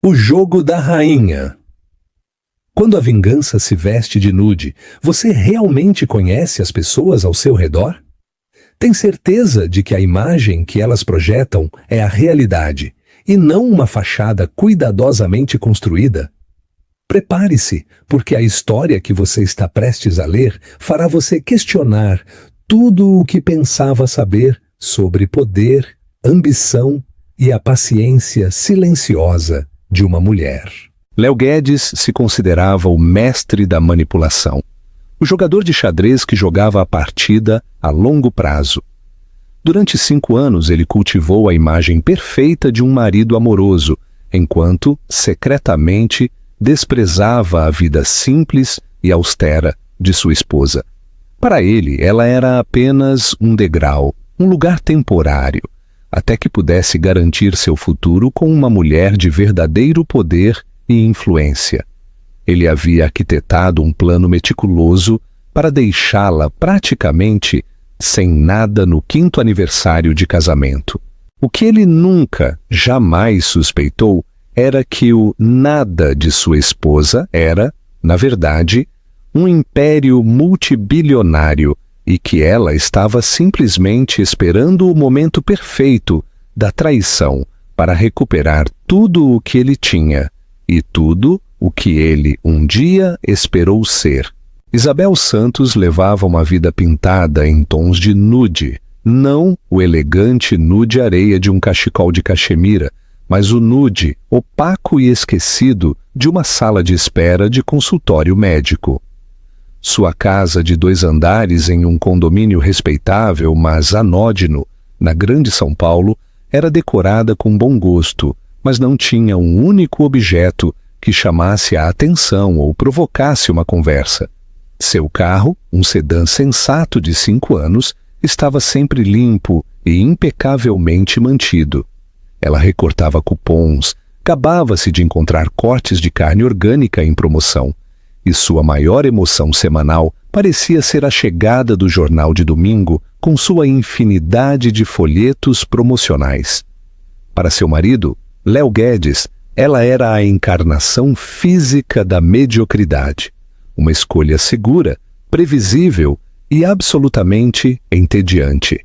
O jogo da rainha. Quando a vingança se veste de nude, você realmente conhece as pessoas ao seu redor? Tem certeza de que a imagem que elas projetam é a realidade e não uma fachada cuidadosamente construída? Prepare-se, porque a história que você está prestes a ler fará você questionar tudo o que pensava saber sobre poder, ambição e a paciência silenciosa de uma mulher. Léo Guedes se considerava o mestre da manipulação, o jogador de xadrez que jogava a partida a longo prazo. Durante 5 anos ele cultivou a imagem perfeita de um marido amoroso, enquanto, secretamente, desprezava a vida simples e austera de sua esposa. Para ele, ela era apenas um degrau, um lugar temporário, até que pudesse garantir seu futuro com uma mulher de verdadeiro poder e influência. Ele havia arquitetado um plano meticuloso para deixá-la praticamente sem nada no 5º aniversário de casamento. O que ele nunca, jamais suspeitou era que o nada de sua esposa era, na verdade, um império multibilionário e que ela estava simplesmente esperando o momento perfeito da traição para recuperar tudo o que ele tinha e tudo o que ele um dia esperou ser. Isabel Santos levava uma vida pintada em tons de nude, não o elegante nude areia de um cachecol de cachemira, mas o nude opaco e esquecido de uma sala de espera de consultório médico. Sua casa de 2 andares em um condomínio respeitável, mas anódino, na Grande São Paulo, era decorada com bom gosto, mas não tinha um único objeto que chamasse a atenção ou provocasse uma conversa. Seu carro, um sedã sensato de 5 anos, estava sempre limpo e impecavelmente mantido. Ela recortava cupons, gabava-se de encontrar cortes de carne orgânica em promoção, e sua maior emoção semanal parecia ser a chegada do jornal de domingo com sua infinidade de folhetos promocionais. Para seu marido, Léo Guedes, ela era a encarnação física da mediocridade, uma escolha segura, previsível e absolutamente entediante.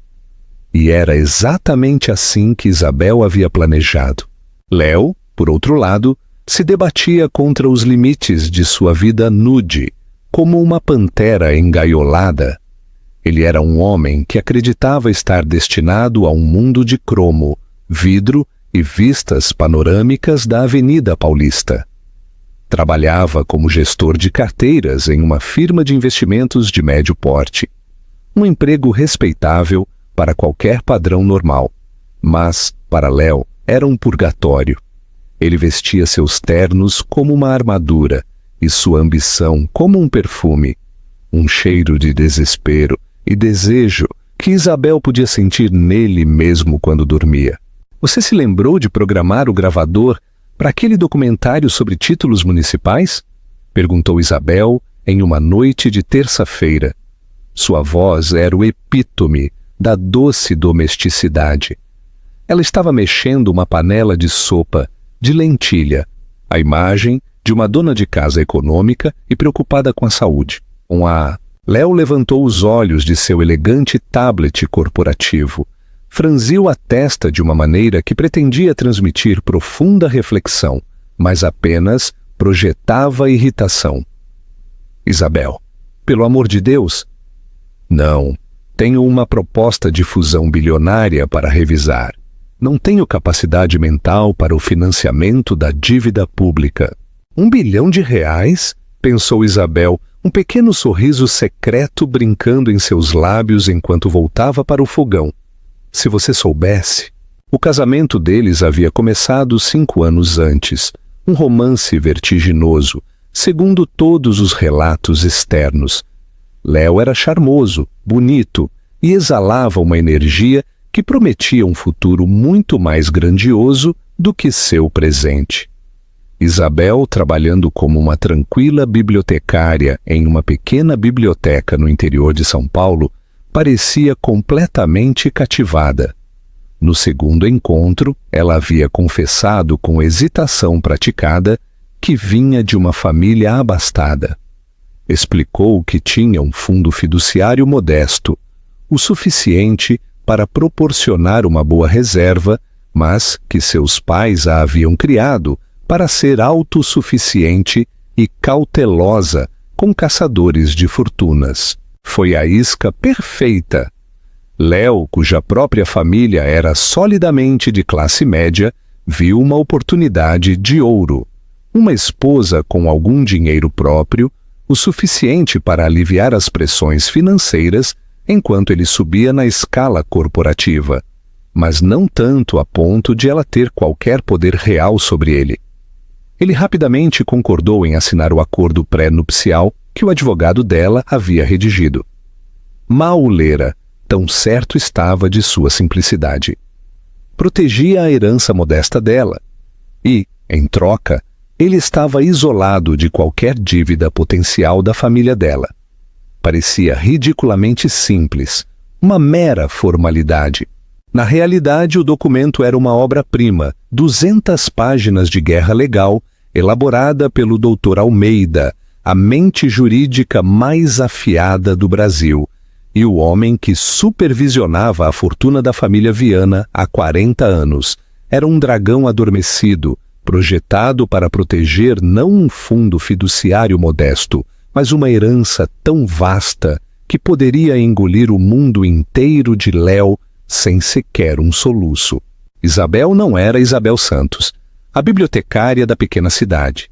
E era exatamente assim que Isabel havia planejado. Léo, por outro lado, se debatia contra os limites de sua vida nude, como uma pantera engaiolada. Ele era um homem que acreditava estar destinado a um mundo de cromo, vidro e vistas panorâmicas da Avenida Paulista. Trabalhava como gestor de carteiras em uma firma de investimentos de médio porte. Um emprego respeitável para qualquer padrão normal, mas, para Léo, era um purgatório. Ele vestia seus ternos como uma armadura e sua ambição como um perfume, um cheiro de desespero e desejo que Isabel podia sentir nele mesmo quando dormia. Você se lembrou de programar o gravador para aquele documentário sobre títulos municipais? Perguntou Isabel em uma noite de terça-feira. Sua voz era o epítome da doce domesticidade. Ela estava mexendo uma panela de sopa de lentilha, a imagem de uma dona de casa econômica e preocupada com a saúde. Léo levantou os olhos de seu elegante tablet corporativo, franziu a testa de uma maneira que pretendia transmitir profunda reflexão, mas apenas projetava irritação. Isabel, pelo amor de Deus? Não, tenho uma proposta de fusão bilionária para revisar. Não tenho capacidade mental para o financiamento da dívida pública. R$1 bilhão? Pensou Isabel, um pequeno sorriso secreto brincando em seus lábios enquanto voltava para o fogão. Se você soubesse, o casamento deles havia começado 5 anos antes, um romance vertiginoso, segundo todos os relatos externos. Léo era charmoso, bonito e exalava uma energia que prometia um futuro muito mais grandioso do que seu presente. Isabel, trabalhando como uma tranquila bibliotecária em uma pequena biblioteca no interior de São Paulo, parecia completamente cativada. No segundo encontro, ela havia confessado com hesitação praticada que vinha de uma família abastada. Explicou que tinha um fundo fiduciário modesto, o suficiente para proporcionar uma boa reserva, mas que seus pais a haviam criado para ser autossuficiente e cautelosa com caçadores de fortunas. Foi a isca perfeita. Léo, cuja própria família era solidamente de classe média, viu uma oportunidade de ouro. Uma esposa com algum dinheiro próprio, o suficiente para aliviar as pressões financeiras enquanto ele subia na escala corporativa, mas não tanto a ponto de ela ter qualquer poder real sobre ele. Ele rapidamente concordou em assinar o acordo pré-nupcial que o advogado dela havia redigido. Mal o lera, tão certo estava de sua simplicidade. Protegia a herança modesta dela e, em troca, ele estava isolado de qualquer dívida potencial da família dela. Parecia ridiculamente simples, uma mera formalidade. Na realidade, o documento era uma obra-prima, 200 páginas de guerra legal, elaborada pelo Dr. Almeida, a mente jurídica mais afiada do Brasil, e o homem que supervisionava a fortuna da família Viana há 40 anos. Era um dragão adormecido, projetado para proteger não um fundo fiduciário modesto, mas uma herança tão vasta que poderia engolir o mundo inteiro de Léo sem sequer um soluço. Isabel não era Isabel Santos, a bibliotecária da pequena cidade.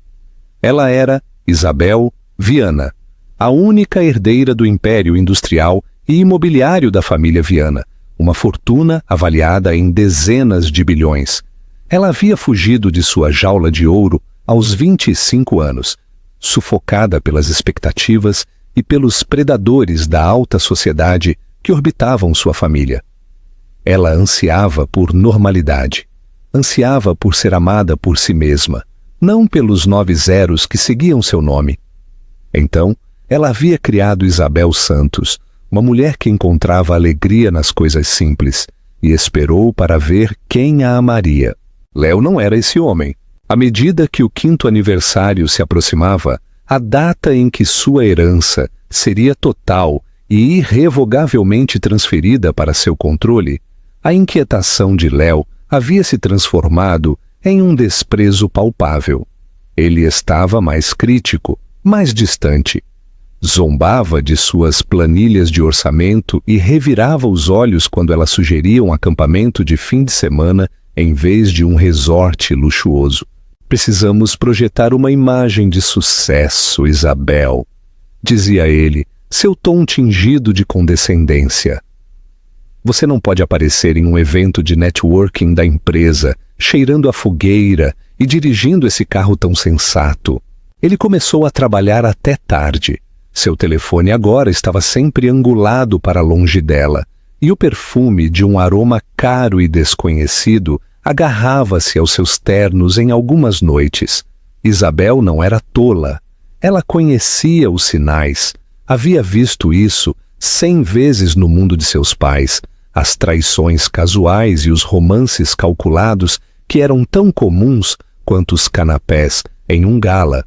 Ela era Isabel Viana, a única herdeira do império industrial e imobiliário da família Viana, uma fortuna avaliada em dezenas de bilhões. Ela havia fugido de sua jaula de ouro aos 25 anos, sufocada pelas expectativas e pelos predadores da alta sociedade que orbitavam sua família. Ela ansiava por normalidade, ansiava por ser amada por si mesma, não pelos 9 zeros que seguiam seu nome. Então, ela havia criado Isabel Santos, uma mulher que encontrava alegria nas coisas simples, e esperou para ver quem a amaria. Léo não era esse homem. À medida que o 5º aniversário se aproximava, a data em que sua herança seria total e irrevogavelmente transferida para seu controle, a inquietação de Léo havia se transformado em um desprezo palpável. Ele estava mais crítico, mais distante. Zombava de suas planilhas de orçamento e revirava os olhos quando ela sugeria um acampamento de fim de semana em vez de um resort luxuoso. Precisamos projetar uma imagem de sucesso, Isabel, dizia ele, seu tom tingido de condescendência. Você não pode aparecer em um evento de networking da empresa, cheirando a fogueira e dirigindo esse carro tão sensato. Ele começou a trabalhar até tarde. Seu telefone agora estava sempre angulado para longe dela, e o perfume de um aroma caro e desconhecido agarrava-se aos seus ternos em algumas noites. Isabel não era tola. Ela conhecia os sinais. Havia visto isso 100 vezes no mundo de seus pais, as traições casuais e os romances calculados que eram tão comuns quanto os canapés em um gala.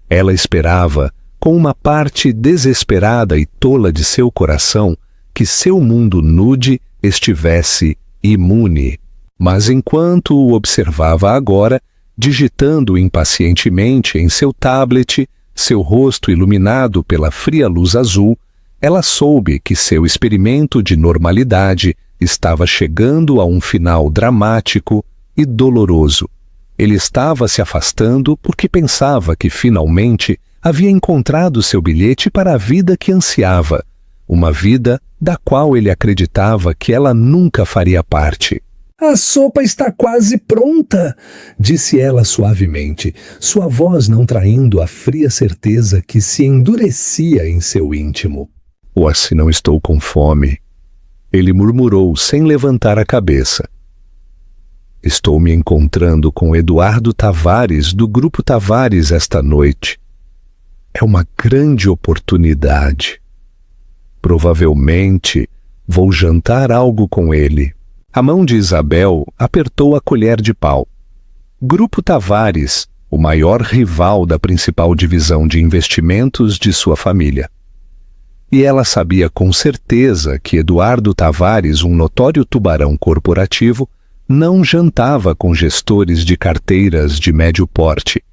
Ela esperava, com uma parte desesperada e tola de seu coração, que seu mundo nude estivesse imune. Mas enquanto o observava agora, digitando impacientemente em seu tablet, seu rosto iluminado pela fria luz azul, ela soube que seu experimento de normalidade estava chegando a um final dramático e doloroso. Ele estava se afastando porque pensava que finalmente havia encontrado seu bilhete para a vida que ansiava, uma vida da qual ele acreditava que ela nunca faria parte. A sopa está quase pronta, disse ela suavemente, sua voz não traindo a fria certeza que se endurecia em seu íntimo. Se não estou com fome, ele murmurou sem levantar a cabeça. Estou me encontrando com Eduardo Tavares, do Grupo Tavares, esta noite. É uma grande oportunidade. Provavelmente vou jantar algo com ele. A mão de Isabel apertou a colher de pau. Grupo Tavares, o maior rival da principal divisão de investimentos de sua família. E ela sabia com certeza que Eduardo Tavares, um notório tubarão corporativo, não jantava com gestores de carteiras de médio porte.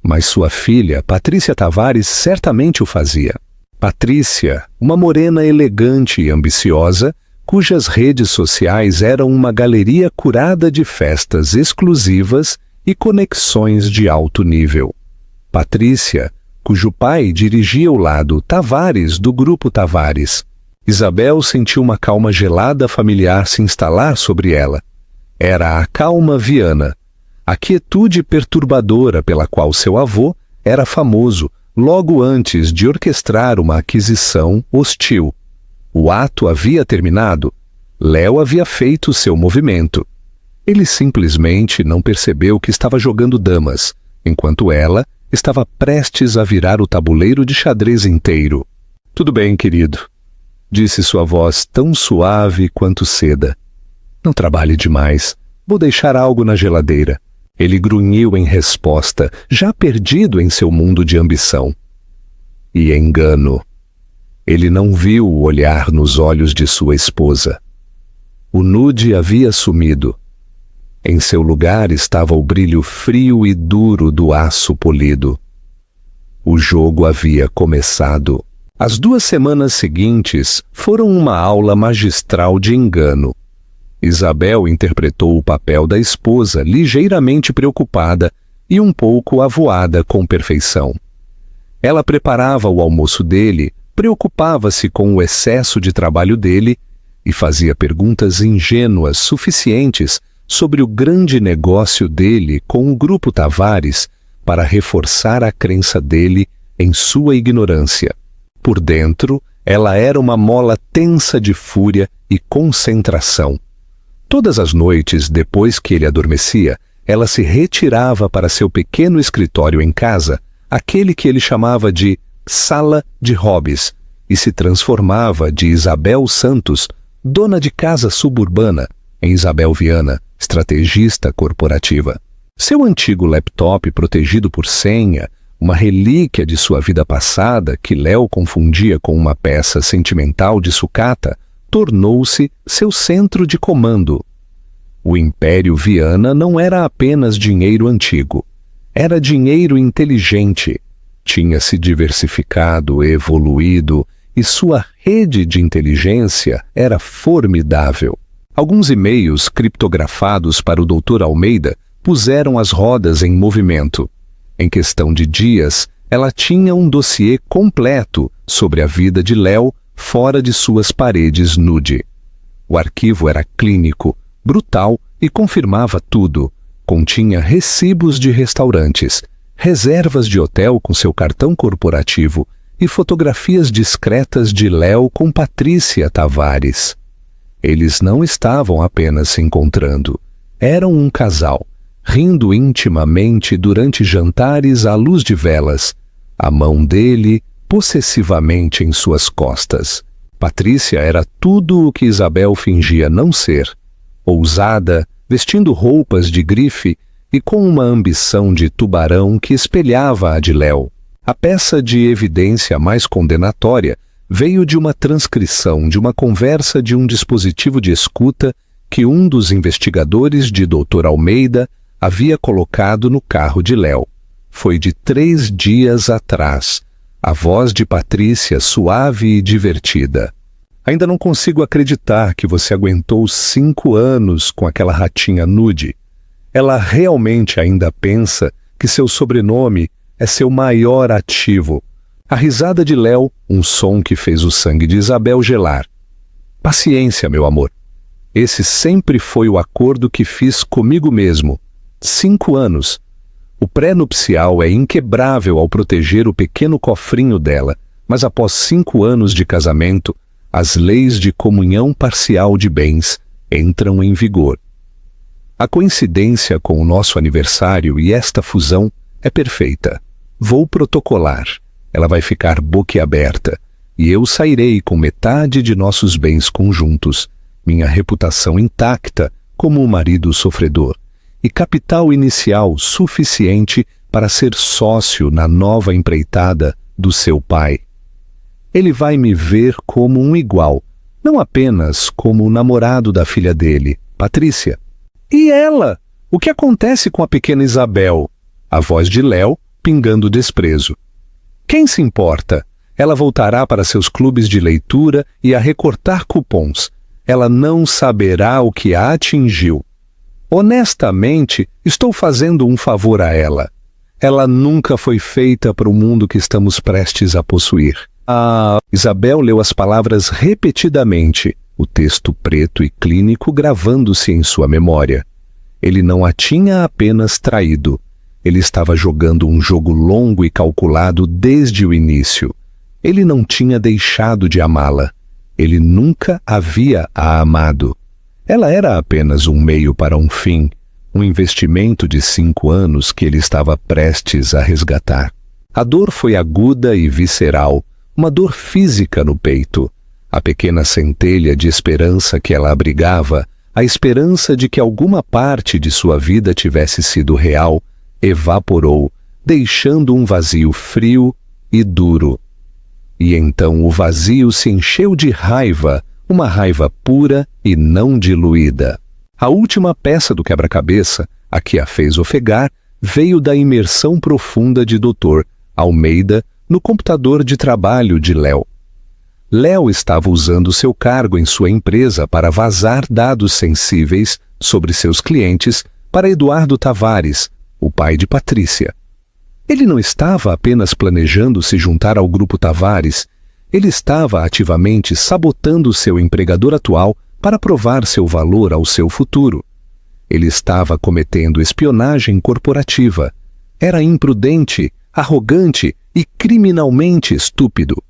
Mas sua filha, Patrícia Tavares, certamente o fazia. Patrícia, uma morena elegante e ambiciosa, cujas redes sociais eram uma galeria curada de festas exclusivas e conexões de alto nível. Patrícia, cujo pai dirigia o lado Tavares do Grupo Tavares. Isabel sentiu uma calma gelada familiar se instalar sobre ela. Era a calma Viana, a quietude perturbadora pela qual seu avô era famoso logo antes de orquestrar uma aquisição hostil. O ato havia terminado. Léo havia feito seu movimento. Ele simplesmente não percebeu que estava jogando damas, enquanto ela estava prestes a virar o tabuleiro de xadrez inteiro. "Tudo bem, querido", disse sua voz tão suave quanto seda. "Não trabalhe demais. Vou deixar algo na geladeira." Ele grunhiu em resposta, já perdido em seu mundo de ambição. E engano. Ele não viu o olhar nos olhos de sua esposa. O nude havia sumido. Em seu lugar estava o brilho frio e duro do aço polido. O jogo havia começado. As 2 semanas seguintes foram uma aula magistral de engano. Isabel interpretou o papel da esposa ligeiramente preocupada e um pouco avoada com perfeição. Ela preparava o almoço dele, preocupava-se com o excesso de trabalho dele e fazia perguntas ingênuas suficientes sobre o grande negócio dele com o Grupo Tavares para reforçar a crença dele em sua ignorância. Por dentro, ela era uma mola tensa de fúria e concentração. Todas as noites, depois que ele adormecia, ela se retirava para seu pequeno escritório em casa, aquele que ele chamava de sala de hobbies, e se transformava de Isabel Santos, dona de casa suburbana, em Isabel Viana, estrategista corporativa. Seu antigo laptop protegido por senha, uma relíquia de sua vida passada que Léo confundia com uma peça sentimental de sucata, tornou-se seu centro de comando. O Império Viana não era apenas dinheiro antigo, era dinheiro inteligente. Tinha se diversificado, evoluído, e sua rede de inteligência era formidável. Alguns e-mails criptografados para o Dr. Almeida puseram as rodas em movimento. Em questão de dias, ela tinha um dossiê completo sobre a vida de Léo fora de suas paredes nude. O arquivo era clínico, brutal e confirmava tudo. Continha recibos de restaurantes, reservas de hotel com seu cartão corporativo e fotografias discretas de Léo com Patrícia Tavares. Eles não estavam apenas se encontrando. Eram um casal, rindo intimamente durante jantares à luz de velas, a mão dele possessivamente em suas costas. Patrícia era tudo o que Isabel fingia não ser. Ousada, vestindo roupas de grife e com uma ambição de tubarão que espelhava a de Léo. A peça de evidência mais condenatória veio de uma transcrição de uma conversa de um dispositivo de escuta que um dos investigadores de Dr. Almeida havia colocado no carro de Léo. Foi de 3 dias atrás. A voz de Patrícia suave e divertida. "Ainda não consigo acreditar que você aguentou 5 anos com aquela ratinha nude. Ela realmente ainda pensa que seu sobrenome é seu maior ativo." A risada de Léo, um som que fez o sangue de Isabel gelar. "Paciência, meu amor. Esse sempre foi o acordo que fiz comigo mesmo. 5 anos. O pré-nupcial é inquebrável ao proteger o pequeno cofrinho dela, mas após 5 anos de casamento, as leis de comunhão parcial de bens entram em vigor. A coincidência com o nosso aniversário e esta fusão é perfeita. Vou protocolar. Ela vai ficar boquiaberta, e eu sairei com metade de nossos bens conjuntos, minha reputação intacta como um marido sofredor e capital inicial suficiente para ser sócio na nova empreitada do seu pai. Ele vai me ver como um igual, não apenas como o namorado da filha dele, Patrícia. E ela? O que acontece com a pequena Isabel? A voz de Léo pingando desprezo. Quem se importa? Ela voltará para seus clubes de leitura e a recortar cupons. Ela não saberá o que a atingiu. Honestamente, estou fazendo um favor a ela. Ela nunca foi feita para o mundo que estamos prestes a possuir. Isabel leu as palavras repetidamente, o texto preto e clínico gravando-se em sua memória. Ele não a tinha apenas traído. Ele estava jogando um jogo longo e calculado desde o início. Ele não tinha deixado de amá-la. Ele nunca havia a amado. Ela era apenas um meio para um fim, um investimento de 5 anos que ele estava prestes a resgatar. A dor foi aguda e visceral, uma dor física no peito. A pequena centelha de esperança que ela abrigava, a esperança de que alguma parte de sua vida tivesse sido real, evaporou, deixando um vazio frio e duro. E então o vazio se encheu de raiva, uma raiva pura e não diluída. A última peça do quebra-cabeça, a que a fez ofegar, veio da imersão profunda de Dr. Almeida no computador de trabalho de Léo. Léo estava usando seu cargo em sua empresa para vazar dados sensíveis sobre seus clientes para Eduardo Tavares, o pai de Patrícia. Ele não estava apenas planejando se juntar ao grupo Tavares, ele estava ativamente sabotando seu empregador atual para provar seu valor ao seu futuro. Ele estava cometendo espionagem corporativa. Era imprudente, arrogante e criminalmente estúpido.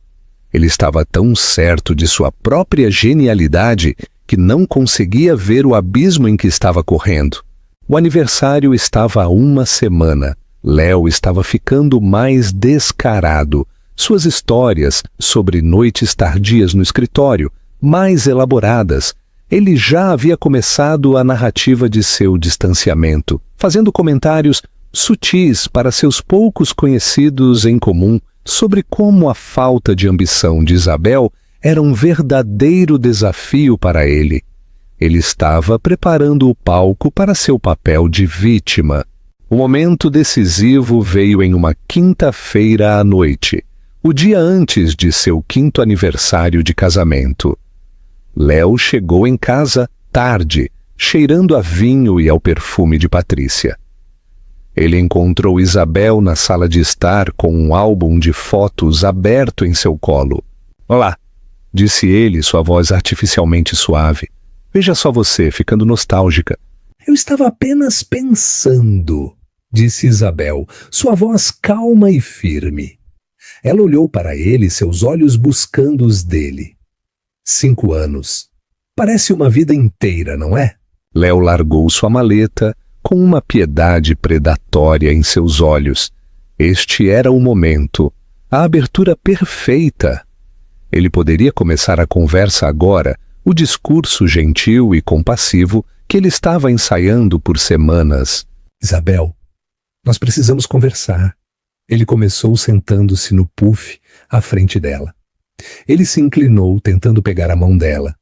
Ele estava tão certo de sua própria genialidade que não conseguia ver o abismo em que estava correndo. O aniversário estava há 1 semana. Léo estava ficando mais descarado. Suas histórias sobre noites tardias no escritório, mais elaboradas. Ele já havia começado a narrativa de seu distanciamento, fazendo comentários sutis para seus poucos conhecidos em comum sobre como a falta de ambição de Isabel era um verdadeiro desafio para ele. Ele estava preparando o palco para seu papel de vítima. O momento decisivo veio em uma quinta-feira à noite, o dia antes de seu 5º aniversário de casamento. Léo chegou em casa tarde, cheirando a vinho e ao perfume de Patrícia. Ele encontrou Isabel na sala de estar com um álbum de fotos aberto em seu colo. "Olá", disse ele, sua voz artificialmente suave. "Veja só você, ficando nostálgica." Eu estava apenas pensando, disse Isabel, sua voz calma e firme. Ela olhou para ele, seus olhos buscando os dele. 5 anos. Parece uma vida inteira, não é? Léo largou sua maleta com uma piedade predatória em seus olhos. Este era o momento, a abertura perfeita. Ele poderia começar a conversa agora, o discurso gentil e compassivo que ele estava ensaiando por semanas. Isabel, nós precisamos conversar. Ele começou sentando-se no puff à frente dela. Ele se inclinou, tentando pegar a mão dela.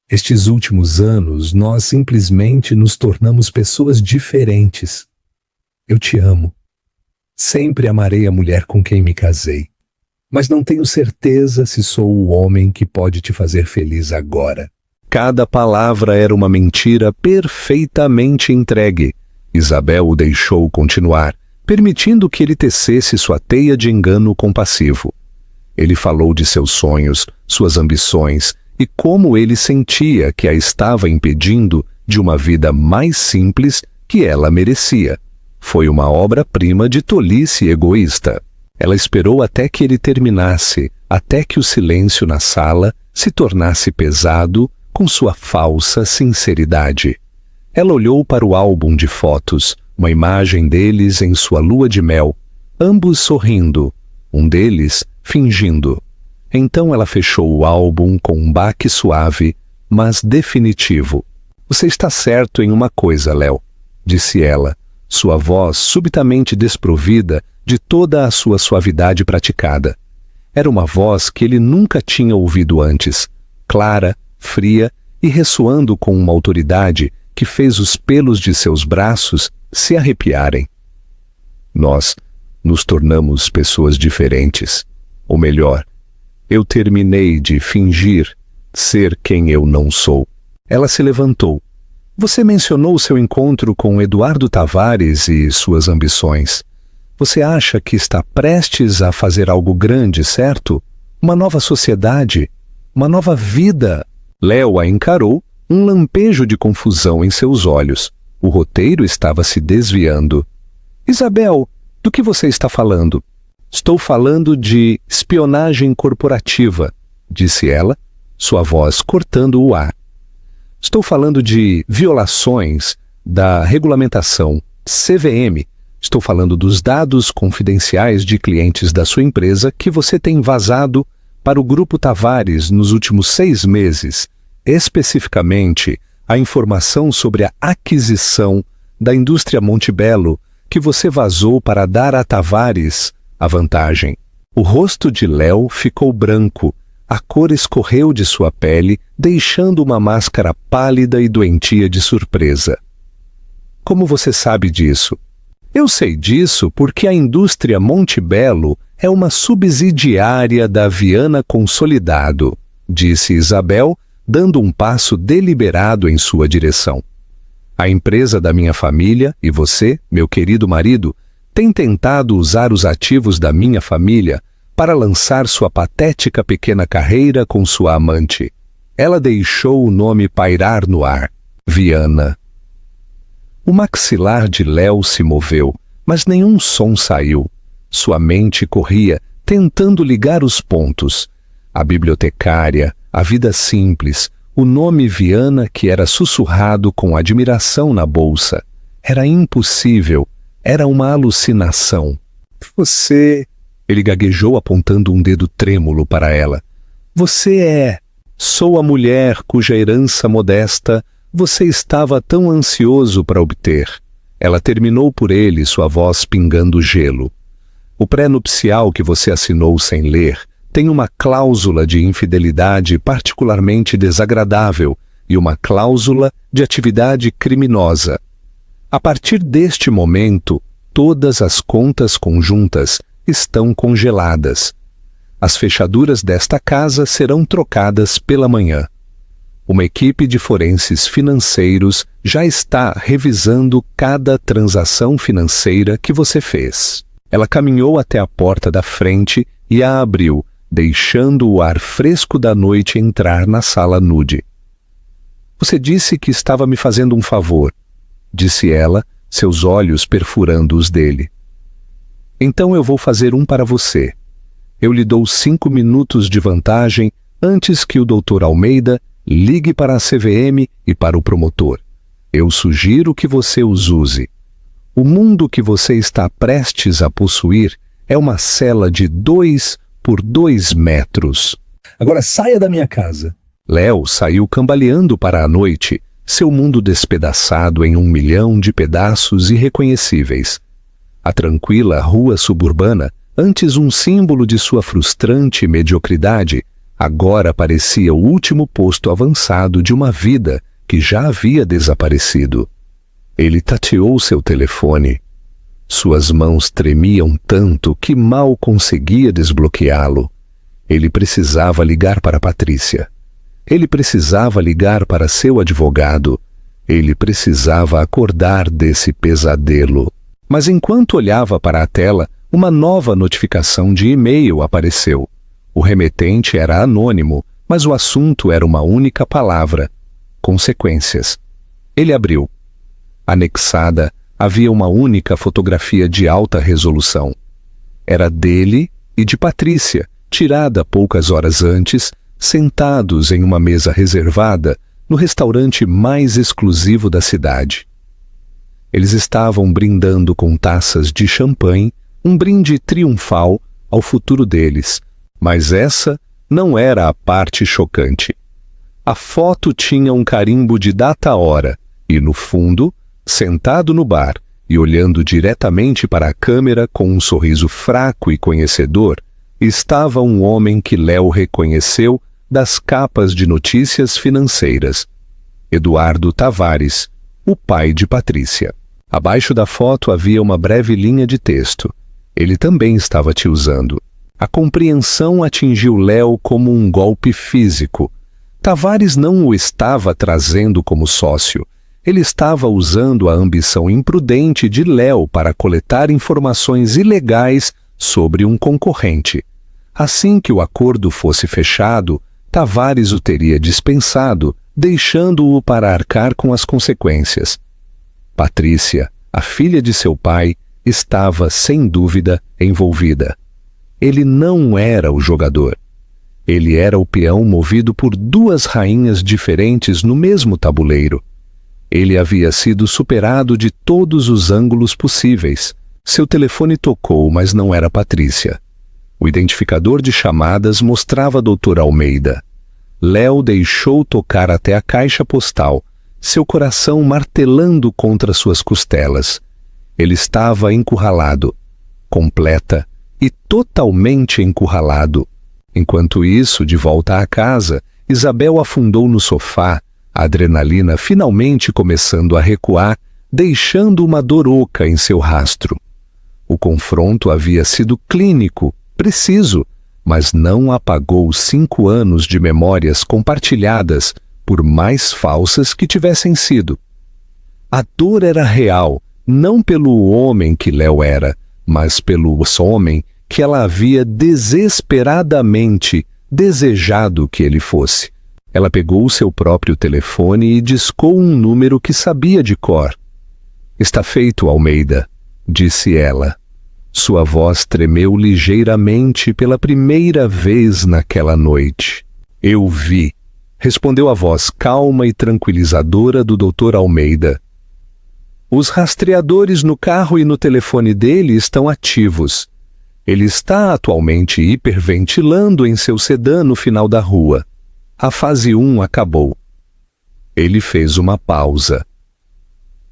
Estes últimos anos, nós simplesmente nos tornamos pessoas diferentes. Eu te amo. Sempre amarei a mulher com quem me casei. Mas não tenho certeza se sou o homem que pode te fazer feliz agora. Cada palavra era uma mentira perfeitamente entregue. Isabel o deixou continuar, permitindo que ele tecesse sua teia de engano compassivo. Ele falou de seus sonhos, suas ambições e como ele sentia que a estava impedindo de uma vida mais simples que ela merecia. Foi uma obra-prima de tolice egoísta. Ela esperou até que ele terminasse, até que o silêncio na sala se tornasse pesado com sua falsa sinceridade. Ela olhou para o álbum de fotos, uma imagem deles em sua lua de mel, ambos sorrindo, um deles fingindo. Então ela fechou o álbum com um baque suave, mas definitivo. Você está certo em uma coisa, Léo, disse ela, sua voz subitamente desprovida de toda a sua suavidade praticada. Era uma voz que ele nunca tinha ouvido antes, clara, fria e ressoando com uma autoridade que fez os pelos de seus braços se arrepiarem. Nós nos tornamos pessoas diferentes. Ou melhor, eu terminei de fingir ser quem eu não sou. Ela se levantou. Você mencionou seu encontro com Eduardo Tavares e suas ambições. Você acha que está prestes a fazer algo grande, certo? Uma nova sociedade? Uma nova vida? Léo a encarou, um lampejo de confusão em seus olhos. O roteiro estava se desviando. Isabel, do que você está falando? Estou falando de espionagem corporativa, disse ela, sua voz cortando o ar. Estou falando de violações da regulamentação CVM. Estou falando dos dados confidenciais de clientes da sua empresa que você tem vazado para o Grupo Tavares nos últimos 6 meses. Especificamente, a informação sobre a aquisição da indústria Montebello que você vazou para dar a Tavares a vantagem. O rosto de Léo ficou branco. A cor escorreu de sua pele, deixando uma máscara pálida e doentia de surpresa. Como você sabe disso? Eu sei disso porque a indústria Montebello é uma subsidiária da Viana Consolidado, disse Isabel, dando um passo deliberado em sua direção. A empresa da minha família e você, meu querido marido, tem tentado usar os ativos da minha família para lançar sua patética pequena carreira com sua amante. Ela deixou o nome pairar no ar. Viana. O maxilar de Léo se moveu, mas nenhum som saiu. Sua mente corria, tentando ligar os pontos. A bibliotecária, a vida simples, o nome Viana que era sussurrado com admiração na bolsa. Era impossível, era uma alucinação. Você... Ele gaguejou apontando um dedo trêmulo para ela. Você é... Sou a mulher cuja herança modesta você estava tão ansioso para obter. Ela terminou por ele, sua voz pingando gelo. O pré-nupcial que você assinou sem ler tem uma cláusula de infidelidade particularmente desagradável e uma cláusula de atividade criminosa. A partir deste momento, todas as contas conjuntas estão congeladas. As fechaduras desta casa serão trocadas pela manhã. Uma equipe de forenses financeiros já está revisando cada transação financeira que você fez. Ela caminhou até a porta da frente e a abriu, deixando o ar fresco da noite entrar na sala nude. Você disse que estava me fazendo um favor, disse ela, seus olhos perfurando os dele. Então eu vou fazer um para você. Eu lhe dou 5 minutos de vantagem antes que o Dr. Almeida ligue para a CVM e para o promotor. Eu sugiro que você os use. O mundo que você está prestes a possuir é uma cela de 2 por 2 metros. Agora saia da minha casa. Léo saiu cambaleando para a noite, seu mundo despedaçado em 1 milhão de pedaços irreconhecíveis. A tranquila rua suburbana, antes um símbolo de sua frustrante mediocridade, agora parecia o último posto avançado de uma vida que já havia desaparecido. Ele tateou seu telefone. Suas mãos tremiam tanto que mal conseguia desbloqueá-lo. Ele precisava ligar para Patrícia. Ele precisava ligar para seu advogado. Ele precisava acordar desse pesadelo. Mas enquanto olhava para a tela, uma nova notificação de e-mail apareceu. O remetente era anônimo, mas o assunto era uma única palavra: consequências. Ele abriu. Anexada, havia uma única fotografia de alta resolução. Era dele e de Patrícia, tirada poucas horas antes, sentados em uma mesa reservada no restaurante mais exclusivo da cidade. Eles estavam brindando com taças de champanhe, um brinde triunfal ao futuro deles, mas essa não era a parte chocante. A foto tinha um carimbo de data-hora e, no fundo, sentado no bar e olhando diretamente para a câmera com um sorriso fraco e conhecedor, estava um homem que Léo reconheceu das capas de notícias financeiras. Eduardo Tavares, o pai de Patrícia. Abaixo da foto havia uma breve linha de texto. Ele também estava te usando. A compreensão atingiu Léo como um golpe físico. Tavares não o estava trazendo como sócio. Ele estava usando a ambição imprudente de Léo para coletar informações ilegais sobre um concorrente. Assim que o acordo fosse fechado, Tavares o teria dispensado, deixando-o para arcar com as consequências. Patrícia, a filha de seu pai, estava, sem dúvida, envolvida. Ele não era o jogador. Ele era o peão movido por duas rainhas diferentes no mesmo tabuleiro. Ele havia sido superado de todos os ângulos possíveis. Seu telefone tocou, mas não era Patrícia. O identificador de chamadas mostrava Dr. Almeida. Léo deixou tocar até a caixa postal, seu coração martelando contra suas costelas. Ele estava encurralado, completa e totalmente encurralado. Enquanto isso, de volta à casa, Isabel afundou no sofá, a adrenalina finalmente começando a recuar, deixando uma dor oca em seu rastro. O confronto havia sido clínico, preciso, mas não apagou 5 anos de memórias compartilhadas, por mais falsas que tivessem sido. A dor era real, não pelo homem que Léo era, mas pelo homem que ela havia desesperadamente desejado que ele fosse. Ela pegou o seu próprio telefone e discou um número que sabia de cor. "Está feito, Almeida", disse ela. Sua voz tremeu ligeiramente pela primeira vez naquela noite. "Eu vi", respondeu a voz calma e tranquilizadora do Dr. Almeida. "Os rastreadores no carro e no telefone dele estão ativos. Ele está atualmente hiperventilando em seu sedã no final da rua. A fase 1 acabou." Ele fez uma pausa.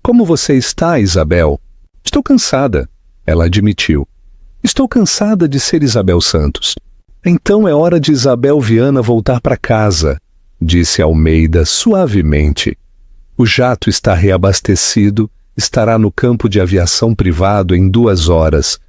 "Como você está, Isabel?" "Estou cansada", ela admitiu. "Estou cansada de ser Isabel Santos." "Então é hora de Isabel Viana voltar para casa", disse Almeida suavemente. "O jato está reabastecido, estará no campo de aviação privado em 2 horas.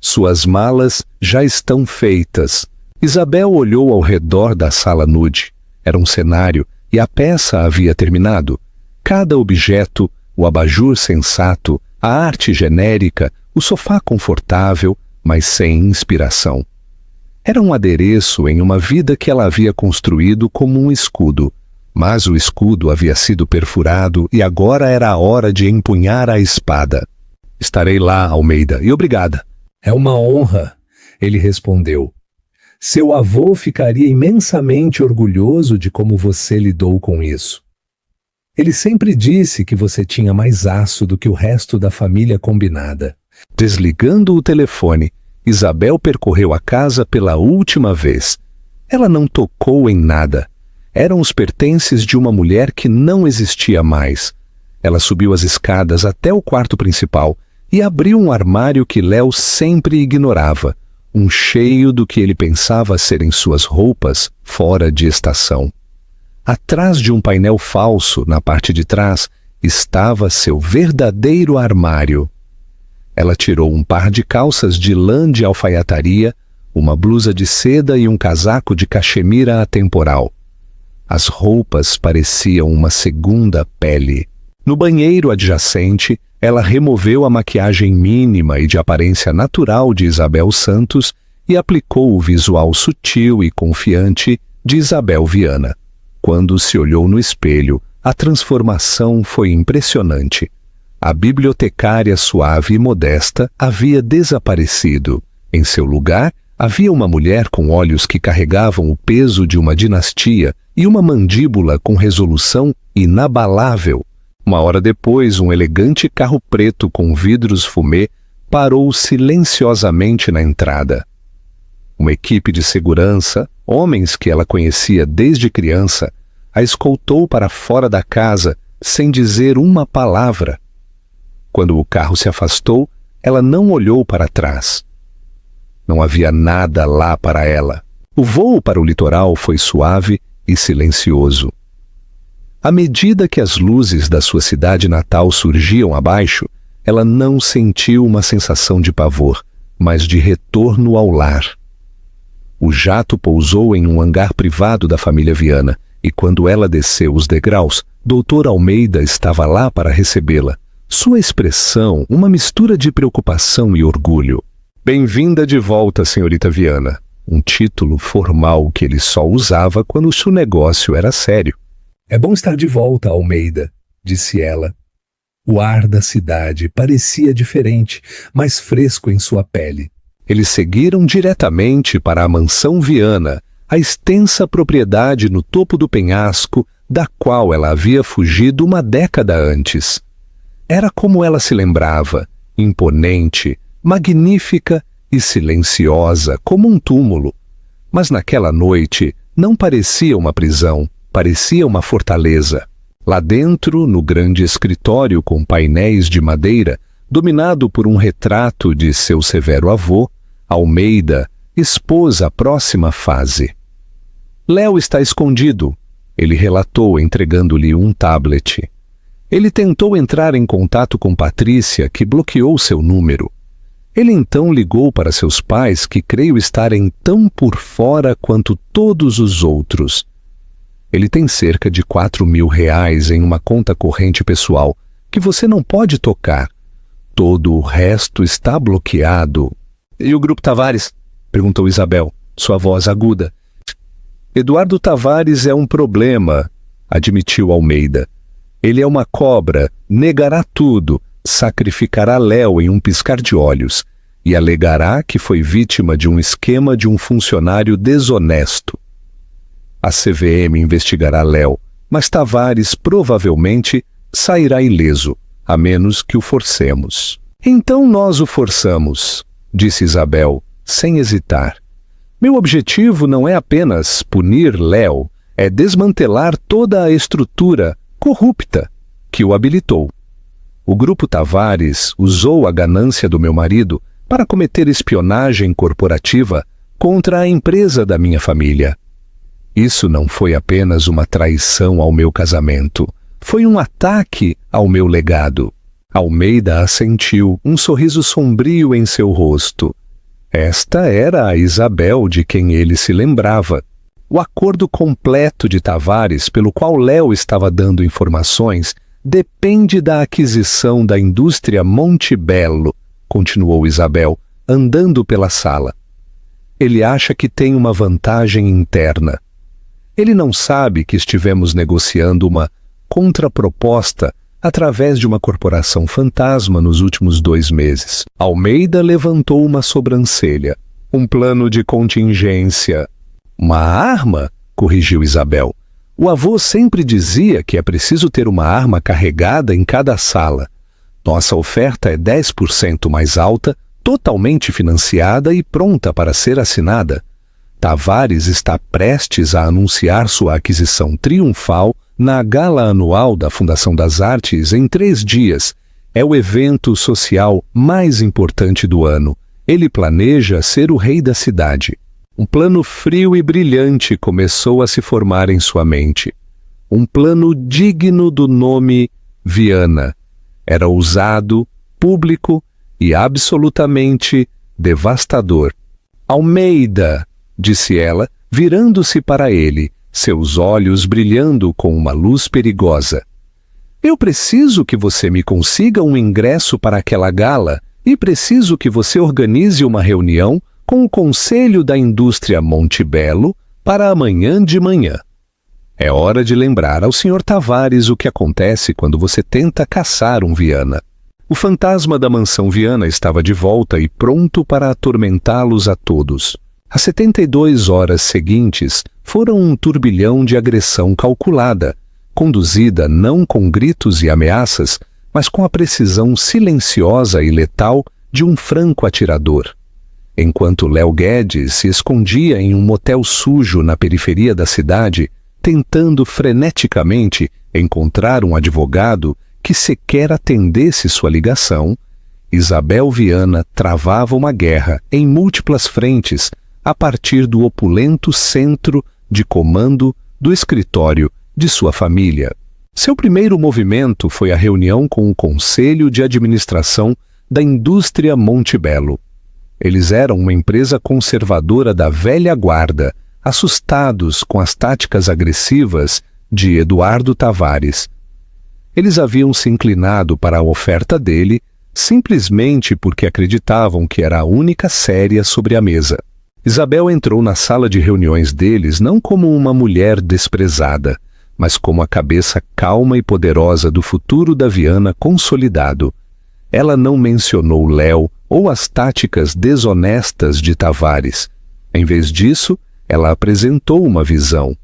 Suas malas já estão feitas." Isabel olhou ao redor da sala nude. Era um cenário e a peça havia terminado. Cada objeto, o abajur sensato, a arte genérica, o sofá confortável, mas sem inspiração. Era um adereço em uma vida que ela havia construído como um escudo. Mas o escudo havia sido perfurado e agora era a hora de empunhar a espada. "Estarei lá, Almeida, e obrigada." "É uma honra", ele respondeu. "Seu avô ficaria imensamente orgulhoso de como você lidou com isso. Ele sempre disse que você tinha mais aço do que o resto da família combinada." Desligando o telefone, Isabel percorreu a casa pela última vez. Ela não tocou em nada. Eram os pertences de uma mulher que não existia mais. Ela subiu as escadas até o quarto principal e abriu um armário que Léo sempre ignorava, um cheio do que ele pensava serem suas roupas fora de estação. Atrás de um painel falso, na parte de trás, estava seu verdadeiro armário. Ela tirou um par de calças de lã de alfaiataria, uma blusa de seda e um casaco de cachemira atemporal. As roupas pareciam uma segunda pele. No banheiro adjacente, ela removeu a maquiagem mínima e de aparência natural de Isabel Santos e aplicou o visual sutil e confiante de Isabel Viana. Quando se olhou no espelho, a transformação foi impressionante. A bibliotecária suave e modesta havia desaparecido. Em seu lugar, havia uma mulher com olhos que carregavam o peso de uma dinastia e uma mandíbula com resolução inabalável. Uma hora depois, um elegante carro preto com vidros fumê parou silenciosamente na entrada. Uma equipe de segurança, homens que ela conhecia desde criança, a escoltou para fora da casa sem dizer uma palavra. Quando o carro se afastou, ela não olhou para trás. Não havia nada lá para ela. O voo para o litoral foi suave e silencioso. À medida que as luzes da sua cidade natal surgiam abaixo, ela não sentiu uma sensação de pavor, mas de retorno ao lar. O jato pousou em um hangar privado da família Viana, e quando ela desceu os degraus, Dr. Almeida estava lá para recebê-la. Sua expressão, uma mistura de preocupação e orgulho. Bem-vinda de volta, senhorita Viana. Um título formal que ele só usava quando o seu negócio era sério. É bom estar de volta, Almeida, disse ela. O ar da cidade parecia diferente, mais fresco em sua pele. Eles seguiram diretamente para a mansão Viana, a extensa propriedade no topo do penhasco da qual ela havia fugido uma década antes. Era como ela se lembrava, imponente, magnífica e silenciosa como um túmulo. Mas naquela noite não parecia uma prisão, parecia uma fortaleza. Lá dentro, no grande escritório com painéis de madeira, dominado por um retrato de seu severo avô, Almeida expôs a próxima fase. Léo está escondido, ele relatou, entregando-lhe um tablet. Ele tentou entrar em contato com Patrícia, que bloqueou seu número. Ele então ligou para seus pais, que creio estarem tão por fora quanto todos os outros. Ele tem cerca de R$ 4.000 em uma conta corrente pessoal, que você não pode tocar. Todo o resto está bloqueado. E o Grupo Tavares? Perguntou Isabel, sua voz aguda. Eduardo Tavares é um problema, admitiu Almeida. Ele é uma cobra, negará tudo, sacrificará Léo em um piscar de olhos e alegará que foi vítima de um esquema de um funcionário desonesto. A CVM investigará Léo, mas Tavares provavelmente sairá ileso, a menos que o forcemos. Então nós o forçamos, disse Isabel, sem hesitar. Meu objetivo não é apenas punir Léo, é desmantelar toda a estrutura corrupta que o habilitou. O Grupo Tavares usou a ganância do meu marido para cometer espionagem corporativa contra a empresa da minha família. Isso não foi apenas uma traição ao meu casamento, foi um ataque ao meu legado. Almeida assentiu, um sorriso sombrio em seu rosto. Esta era a Isabel de quem ele se lembrava. O acordo completo de Tavares, pelo qual Léo estava dando informações, depende da aquisição da indústria Monte Belo, continuou Isabel, andando pela sala. Ele acha que tem uma vantagem interna. Ele não sabe que estivemos negociando uma contraproposta através de uma corporação fantasma nos últimos 2 meses. Almeida levantou uma sobrancelha. Um plano de contingência. Uma arma? Corrigiu Isabel. O avô sempre dizia que é preciso ter uma arma carregada em cada sala. Nossa oferta é 10% mais alta, totalmente financiada e pronta para ser assinada. Tavares está prestes a anunciar sua aquisição triunfal na gala anual da Fundação das Artes em 3 dias. É o evento social mais importante do ano. Ele planeja ser o rei da cidade. Um plano frio e brilhante começou a se formar em sua mente. Um plano digno do nome Viana. Era ousado, público e absolutamente devastador. Almeida, disse ela, virando-se para ele, seus olhos brilhando com uma luz perigosa. Eu preciso que você me consiga um ingresso para aquela gala e preciso que você organize uma reunião com o Conselho da Indústria Monte Belo para amanhã de manhã. É hora de lembrar ao Sr. Tavares o que acontece quando você tenta caçar um Viana. O fantasma da mansão Viana estava de volta e pronto para atormentá-los a todos. As 72 horas seguintes foram um turbilhão de agressão calculada, conduzida não com gritos e ameaças, mas com a precisão silenciosa e letal de um franco atirador. Enquanto Léo Guedes se escondia em um motel sujo na periferia da cidade, tentando freneticamente encontrar um advogado que sequer atendesse sua ligação, Isabel Viana travava uma guerra em múltiplas frentes a partir do opulento centro de comando do escritório de sua família. Seu primeiro movimento foi a reunião com o Conselho de Administração da Indústria Montebello. Eles eram uma empresa conservadora da velha guarda, assustados com as táticas agressivas de Eduardo Tavares. Eles haviam se inclinado para a oferta dele simplesmente porque acreditavam que era a única séria sobre a mesa. Isabel entrou na sala de reuniões deles não como uma mulher desprezada, mas como a cabeça calma e poderosa do futuro da Viana consolidado. Ela não mencionou Léo ou as táticas desonestas de Tavares. Em vez disso, ela apresentou uma visão.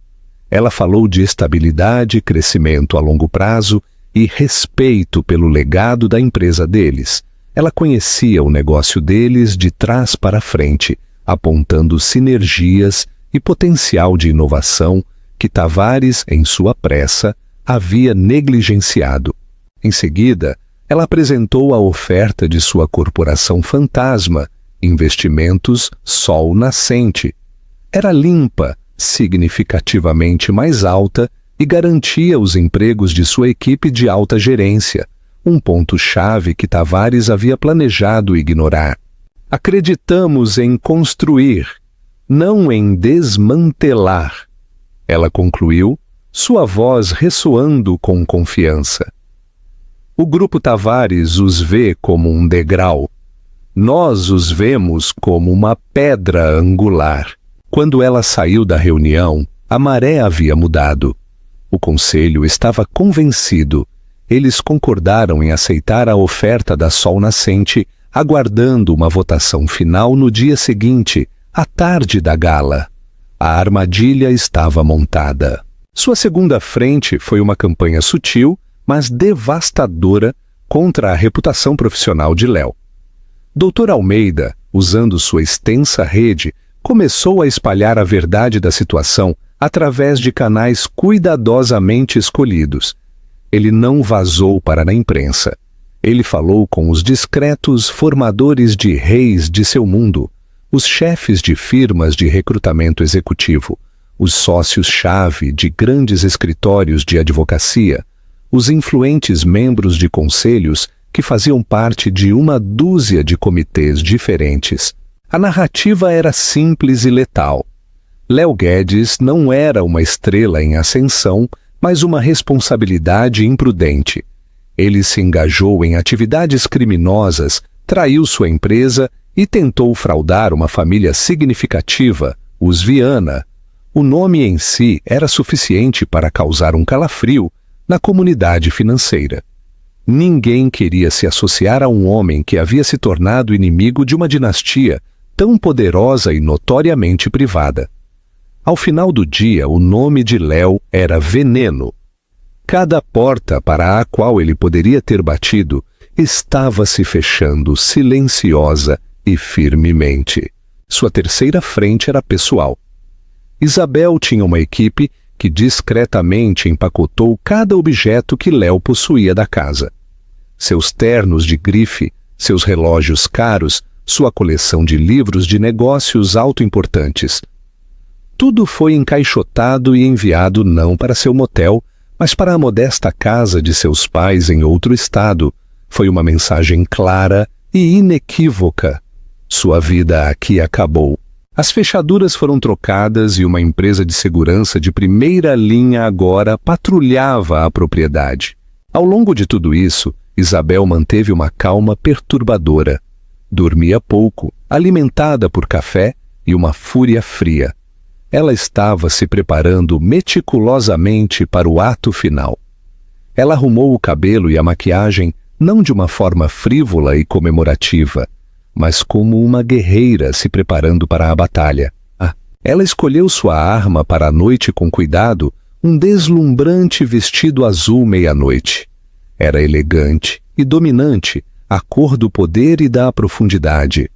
Ela falou de estabilidade, crescimento a longo prazo e respeito pelo legado da empresa deles. Ela conhecia o negócio deles de trás para frente, apontando sinergias e potencial de inovação que Tavares, em sua pressa, havia negligenciado. Em seguida, ela apresentou a oferta de sua corporação fantasma, Investimentos Sol Nascente. Era limpa, significativamente mais alta e garantia os empregos de sua equipe de alta gerência, um ponto-chave que Tavares havia planejado ignorar. Acreditamos em construir, não em desmantelar, ela concluiu, sua voz ressoando com confiança. O Grupo Tavares os vê como um degrau. Nós os vemos como uma pedra angular. Quando ela saiu da reunião, a maré havia mudado. O conselho estava convencido. Eles concordaram em aceitar a oferta da Sol Nascente, aguardando uma votação final no dia seguinte, à tarde da gala. A armadilha estava montada. Sua segunda frente foi uma campanha sutil, mas devastadora contra a reputação profissional de Léo. Dr. Almeida, usando sua extensa rede, começou a espalhar a verdade da situação através de canais cuidadosamente escolhidos. Ele não vazou para a imprensa. Ele falou com os discretos formadores de reis de seu mundo, os chefes de firmas de recrutamento executivo, os sócios-chave de grandes escritórios de advocacia, os influentes membros de conselhos que faziam parte de uma dúzia de comitês diferentes. A narrativa era simples e letal. Léo Guedes não era uma estrela em ascensão, mas uma responsabilidade imprudente. Ele se engajou em atividades criminosas, traiu sua empresa e tentou fraudar uma família significativa, os Viana. O nome em si era suficiente para causar um calafrio na comunidade financeira. Ninguém queria se associar a um homem que havia se tornado inimigo de uma dinastia tão poderosa e notoriamente privada. Ao final do dia, o nome de Léo era veneno. Cada porta para a qual ele poderia ter batido estava se fechando silenciosa e firmemente. Sua terceira frente era pessoal. Isabel tinha uma equipe que discretamente empacotou cada objeto que Léo possuía da casa. Seus ternos de grife, seus relógios caros, sua coleção de livros de negócios autoimportantes. Tudo foi encaixotado e enviado não para seu motel, mas para a modesta casa de seus pais em outro estado. Foi uma mensagem clara e inequívoca. Sua vida aqui acabou. As fechaduras foram trocadas e uma empresa de segurança de primeira linha agora patrulhava a propriedade. Ao longo de tudo isso, Isabel manteve uma calma perturbadora. Dormia pouco, alimentada por café e uma fúria fria. Ela estava se preparando meticulosamente para o ato final. Ela arrumou o cabelo e a maquiagem não de uma forma frívola e comemorativa, mas como uma guerreira se preparando para a batalha. Ela escolheu sua arma para a noite com cuidado, um deslumbrante vestido azul meia-noite. Era elegante e dominante, a cor do poder e da profundidade.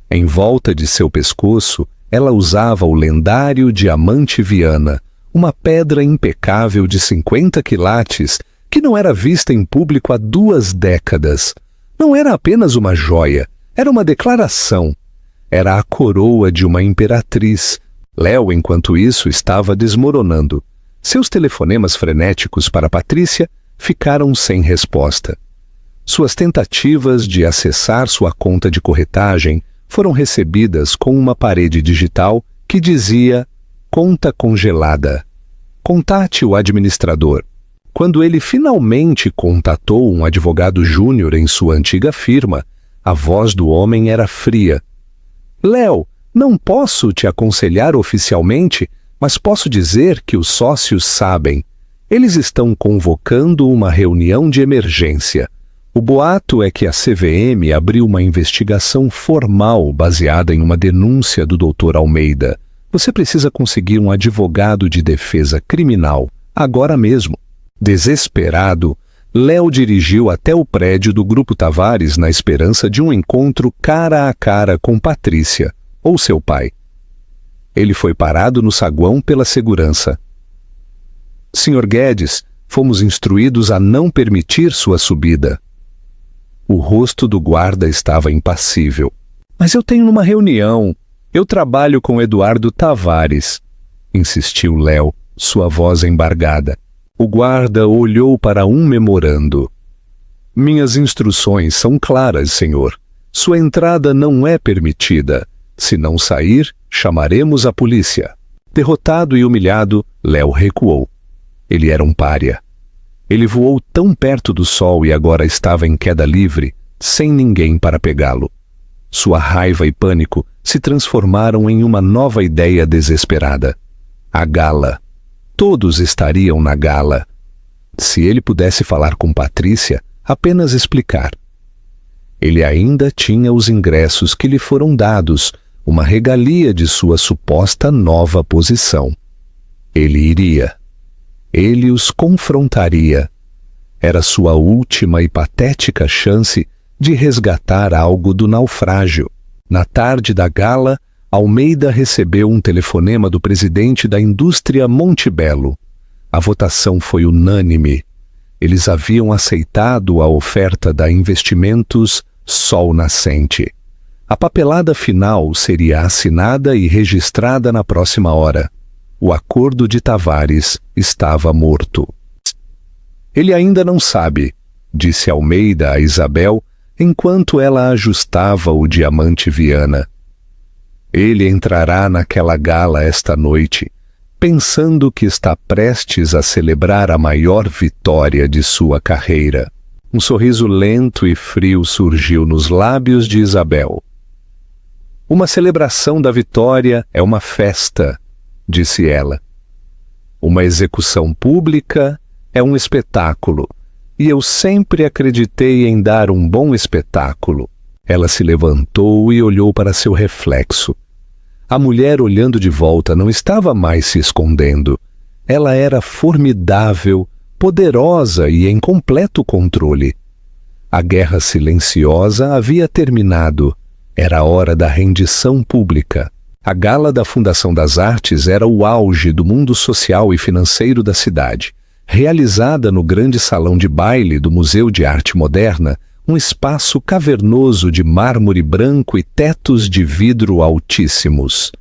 Em volta de seu pescoço, ela usava o lendário diamante Viana, uma pedra impecável de 50 quilates que não era vista em público há 2 décadas. Não era apenas uma joia, era uma declaração. Era a coroa de uma imperatriz. Léo, enquanto isso, estava desmoronando. Seus telefonemas frenéticos para Patrícia ficaram sem resposta. Suas tentativas de acessar sua conta de corretagem foram recebidas com uma parede digital que dizia "Conta congelada. Contate o administrador." Quando ele finalmente contatou um advogado júnior em sua antiga firma, a voz do homem era fria. "Léo, não posso te aconselhar oficialmente, mas posso dizer que os sócios sabem. Eles estão convocando uma reunião de emergência. O boato é que a CVM abriu uma investigação formal baseada em uma denúncia do Dr. Almeida. Você precisa conseguir um advogado de defesa criminal, agora mesmo." Desesperado, Léo dirigiu até o prédio do Grupo Tavares na esperança de um encontro cara a cara com Patrícia, ou seu pai. Ele foi parado no saguão pela segurança. "Sr. Guedes, fomos instruídos a não permitir sua subida." O rosto do guarda estava impassível. "Mas eu tenho uma reunião. Eu trabalho com Eduardo Tavares", insistiu Léo, sua voz embargada. O guarda olhou para um memorando. "Minhas instruções são claras, senhor. Sua entrada não é permitida. Se não sair, chamaremos a polícia." Derrotado e humilhado, Léo recuou. Ele era um pária. Ele voou tão perto do sol e agora estava em queda livre, sem ninguém para pegá-lo. Sua raiva e pânico se transformaram em uma nova ideia desesperada. A gala. Todos estariam na gala. Se ele pudesse falar com Patrícia, apenas explicar. Ele ainda tinha os ingressos que lhe foram dados, uma regalia de sua suposta nova posição. Ele iria. Ele os confrontaria. Era sua última e patética chance de resgatar algo do naufrágio. Na tarde da gala, Almeida recebeu um telefonema do presidente da indústria Montebello. A votação foi unânime. Eles haviam aceitado a oferta da Investimentos Sol Nascente. A papelada final seria assinada e registrada na próxima hora. O acordo de Tavares estava morto. "Ele ainda não sabe", disse Almeida a Isabel, enquanto ela ajustava o diamante Viana. "Ele entrará naquela gala esta noite, pensando que está prestes a celebrar a maior vitória de sua carreira." Um sorriso lento e frio surgiu nos lábios de Isabel. "Uma celebração da vitória é uma festa", disse ela. "Uma execução pública é um espetáculo, e eu sempre acreditei em dar um bom espetáculo." Ela se levantou e olhou para seu reflexo. A mulher, olhando de volta, não estava mais se escondendo. Ela era formidável, poderosa e em completo controle. A guerra silenciosa havia terminado. Era a hora da rendição pública. A gala da Fundação das Artes era o auge do mundo social e financeiro da cidade. Realizada no grande salão de baile do Museu de Arte Moderna, um espaço cavernoso de mármore branco e tetos de vidro altíssimos.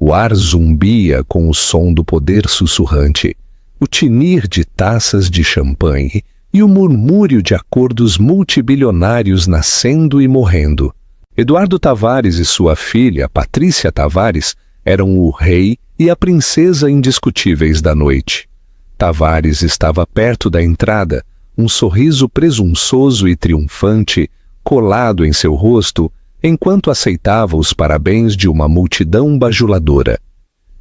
O ar zumbia com o som do poder sussurrante, o tinir de taças de champanhe e o murmúrio de acordos multibilionários nascendo e morrendo. Eduardo Tavares e sua filha, Patrícia Tavares, eram o rei e a princesa indiscutíveis da noite. Tavares estava perto da entrada, um sorriso presunçoso e triunfante colado em seu rosto, enquanto aceitava os parabéns de uma multidão bajuladora.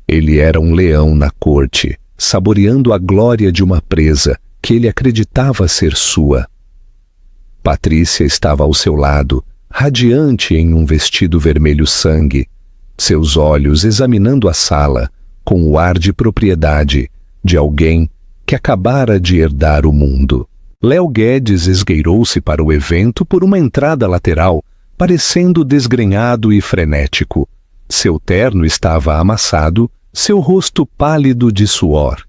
Ele era um leão na corte, saboreando a glória de uma presa que ele acreditava ser sua. Patrícia estava ao seu lado, radiante em um vestido vermelho sangue, seus olhos examinando a sala com o ar de propriedade de alguém que acabara de herdar o mundo. Léo Guedes esgueirou-se para o evento por uma entrada lateral, parecendo desgrenhado e frenético. Seu terno estava amassado seu rosto pálido de suor.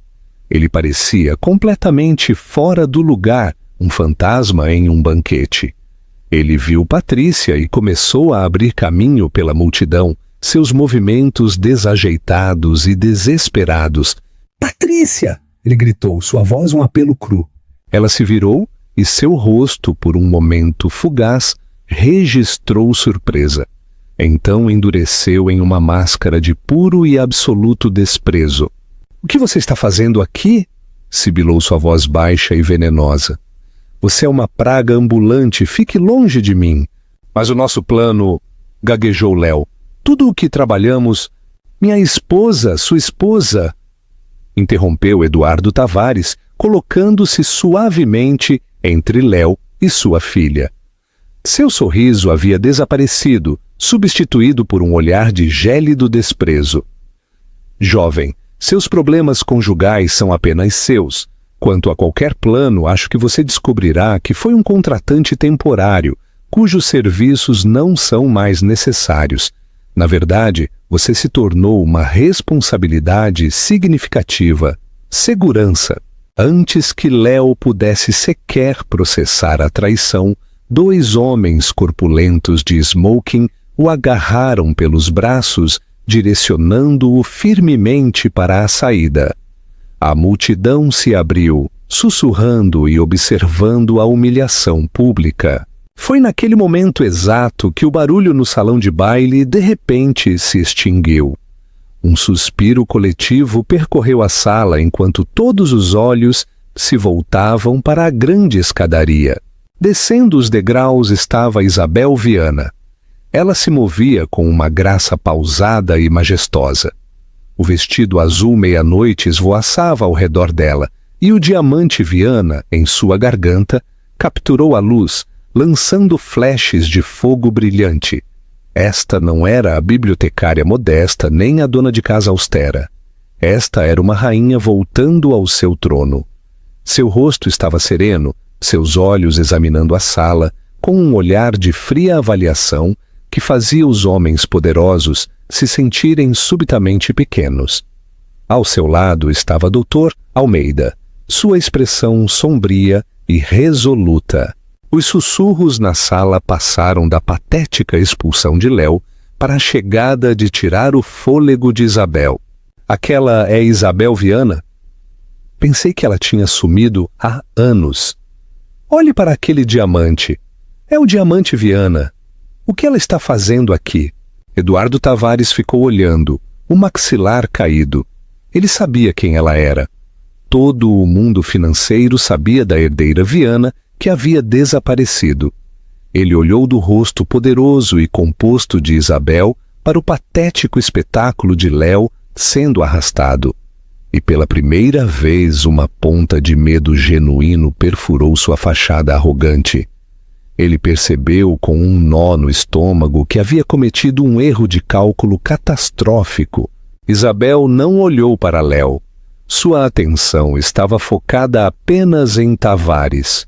Ele parecia completamente fora do lugar, um fantasma em um banquete. Ele viu Patrícia e começou a abrir caminho pela multidão, seus movimentos desajeitados e desesperados. Patrícia! Ele gritou, sua voz um apelo cru. Ela se virou e seu rosto, por um momento fugaz, registrou surpresa. Então endureceu em uma máscara de puro e absoluto desprezo. "O que você está fazendo aqui?" sibilou sua voz baixa e venenosa. "Você é uma praga ambulante, fique longe de mim." "Mas o nosso plano..." gaguejou Léo. "Tudo o que trabalhamos..." "Minha esposa, sua esposa..." interrompeu Eduardo Tavares, colocando-se suavemente entre Léo e sua filha. Seu sorriso havia desaparecido, substituído por um olhar de gélido desprezo. "Jovem, seus problemas conjugais são apenas seus. Quanto a qualquer plano, acho que você descobrirá que foi um contratante temporário, cujos serviços não são mais necessários. Na verdade, você se tornou uma responsabilidade significativa, segurança." Antes que Léo pudesse sequer processar a traição, 2 homens corpulentos de smoking o agarraram pelos braços, direcionando-o firmemente para a saída. A multidão se abriu, sussurrando e observando a humilhação pública. Foi naquele momento exato que o barulho no salão de baile de repente se extinguiu. Um suspiro coletivo percorreu a sala enquanto todos os olhos se voltavam para a grande escadaria. Descendo os degraus estava Isabel Viana. Ela se movia com uma graça pausada e majestosa. O vestido azul meia-noite esvoaçava ao redor dela, e o diamante Viana, em sua garganta, capturou a luz, lançando flashes de fogo brilhante. Esta não era a bibliotecária modesta nem a dona de casa austera. Esta era uma rainha voltando ao seu trono. Seu rosto estava sereno, seus olhos examinando a sala, com um olhar de fria avaliação que fazia os homens poderosos se sentirem subitamente pequenos. Ao seu lado estava Dr. Almeida, sua expressão sombria e resoluta. Os sussurros na sala passaram da patética expulsão de Léo para a chegada de tirar o fôlego de Isabel. "Aquela é Isabel Viana?" Pensei que ela tinha sumido há anos. "Olhe para aquele diamante. É o diamante Viana. O que ela está fazendo aqui?" Eduardo Tavares ficou olhando, o maxilar caído. Ele sabia quem ela era. Todo o mundo financeiro sabia da herdeira Viana, que havia desaparecido. Ele olhou do rosto poderoso e composto de Isabel para o patético espetáculo de Léo sendo arrastado. E pela primeira vez uma ponta de medo genuíno perfurou sua fachada arrogante. Ele percebeu com um nó no estômago que havia cometido um erro de cálculo catastrófico. Isabel não olhou para Léo. Sua atenção estava focada apenas em Tavares.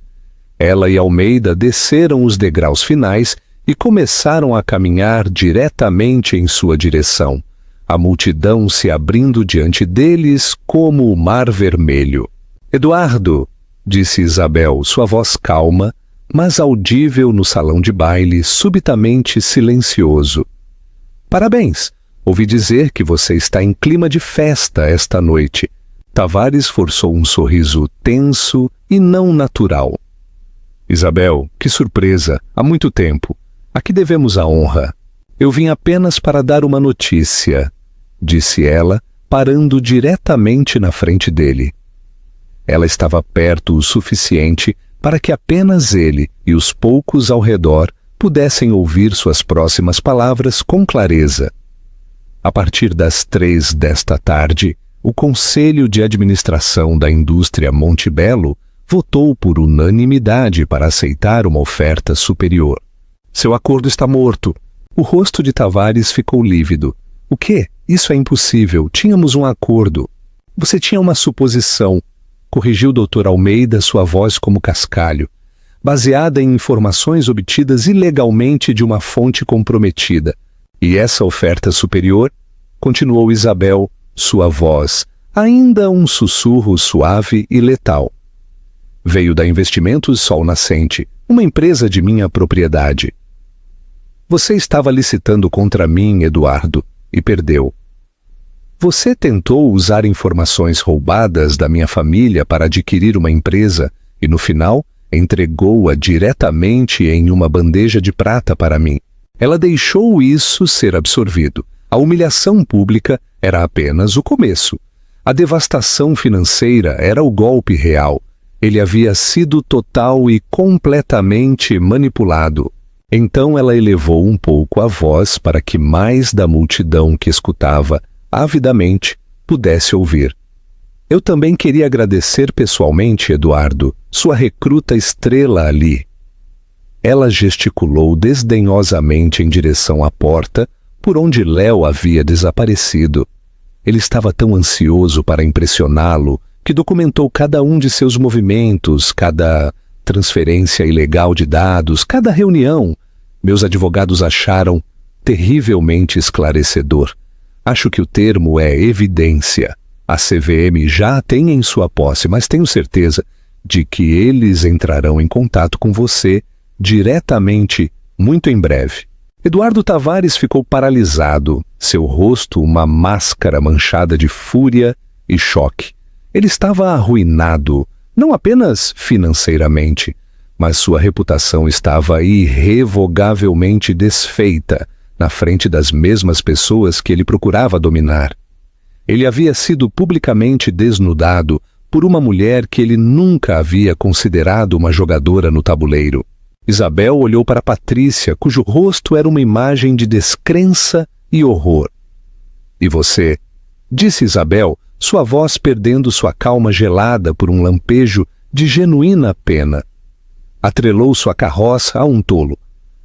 Ela e Almeida desceram os degraus finais e começaram a caminhar diretamente em sua direção, a multidão se abrindo diante deles como o mar vermelho. "Eduardo", disse Isabel, sua voz calma, mas audível no salão de baile, subitamente silencioso. "Parabéns! Ouvi dizer que você está em clima de festa esta noite." Tavares forçou um sorriso tenso e não natural. "Isabel, que surpresa! Há muito tempo. A que devemos a honra?" "Eu vim apenas para dar uma notícia", disse ela, parando diretamente na frente dele. Ela estava perto o suficiente para que apenas ele e os poucos ao redor pudessem ouvir suas próximas palavras com clareza. A partir das 3 desta tarde, o Conselho de Administração da Indústria Montebello votou por unanimidade para aceitar uma oferta superior. "Seu acordo está morto." O rosto de Tavares ficou lívido. "O quê? Isso é impossível. Tínhamos um acordo." "Você tinha uma suposição", corrigiu o Dr. Almeida, sua voz como cascalho, "baseada em informações obtidas ilegalmente de uma fonte comprometida. E essa oferta superior?" continuou Isabel, sua voz, ainda um sussurro suave e letal. Veio da Investimentos Sol Nascente, uma empresa de minha propriedade. Você estava licitando contra mim, Eduardo, e perdeu. Você tentou usar informações roubadas da minha família para adquirir uma empresa e, no final, entregou-a diretamente em uma bandeja de prata para mim. Ela deixou isso ser absorvido. A humilhação pública era apenas o começo. A devastação financeira era o golpe real. Ele havia sido total e completamente manipulado. Então ela elevou um pouco a voz para que mais da multidão que escutava avidamente pudesse ouvir. Eu também queria agradecer pessoalmente, Eduardo, sua recruta estrela ali. Ela gesticulou desdenhosamente em direção à porta, por onde Léo havia desaparecido. Ele estava tão ansioso para impressioná-lo que documentou cada um de seus movimentos, cada transferência ilegal de dados, cada reunião. Meus advogados acharam terrivelmente esclarecedor. Acho que o termo é evidência. A CVM já a tem em sua posse, mas tenho certeza de que eles entrarão em contato com você diretamente muito em breve. Eduardo Tavares ficou paralisado, seu rosto uma máscara manchada de fúria e choque. Ele estava arruinado, não apenas financeiramente, mas sua reputação estava irrevogavelmente desfeita na frente das mesmas pessoas que ele procurava dominar. Ele havia sido publicamente desnudado por uma mulher que ele nunca havia considerado uma jogadora no tabuleiro. Isabel olhou para Patrícia, cujo rosto era uma imagem de descrença e horror. "E você?" disse Isabel, sua voz perdendo sua calma gelada por um lampejo de genuína pena. Atrelou sua carroça a um tolo.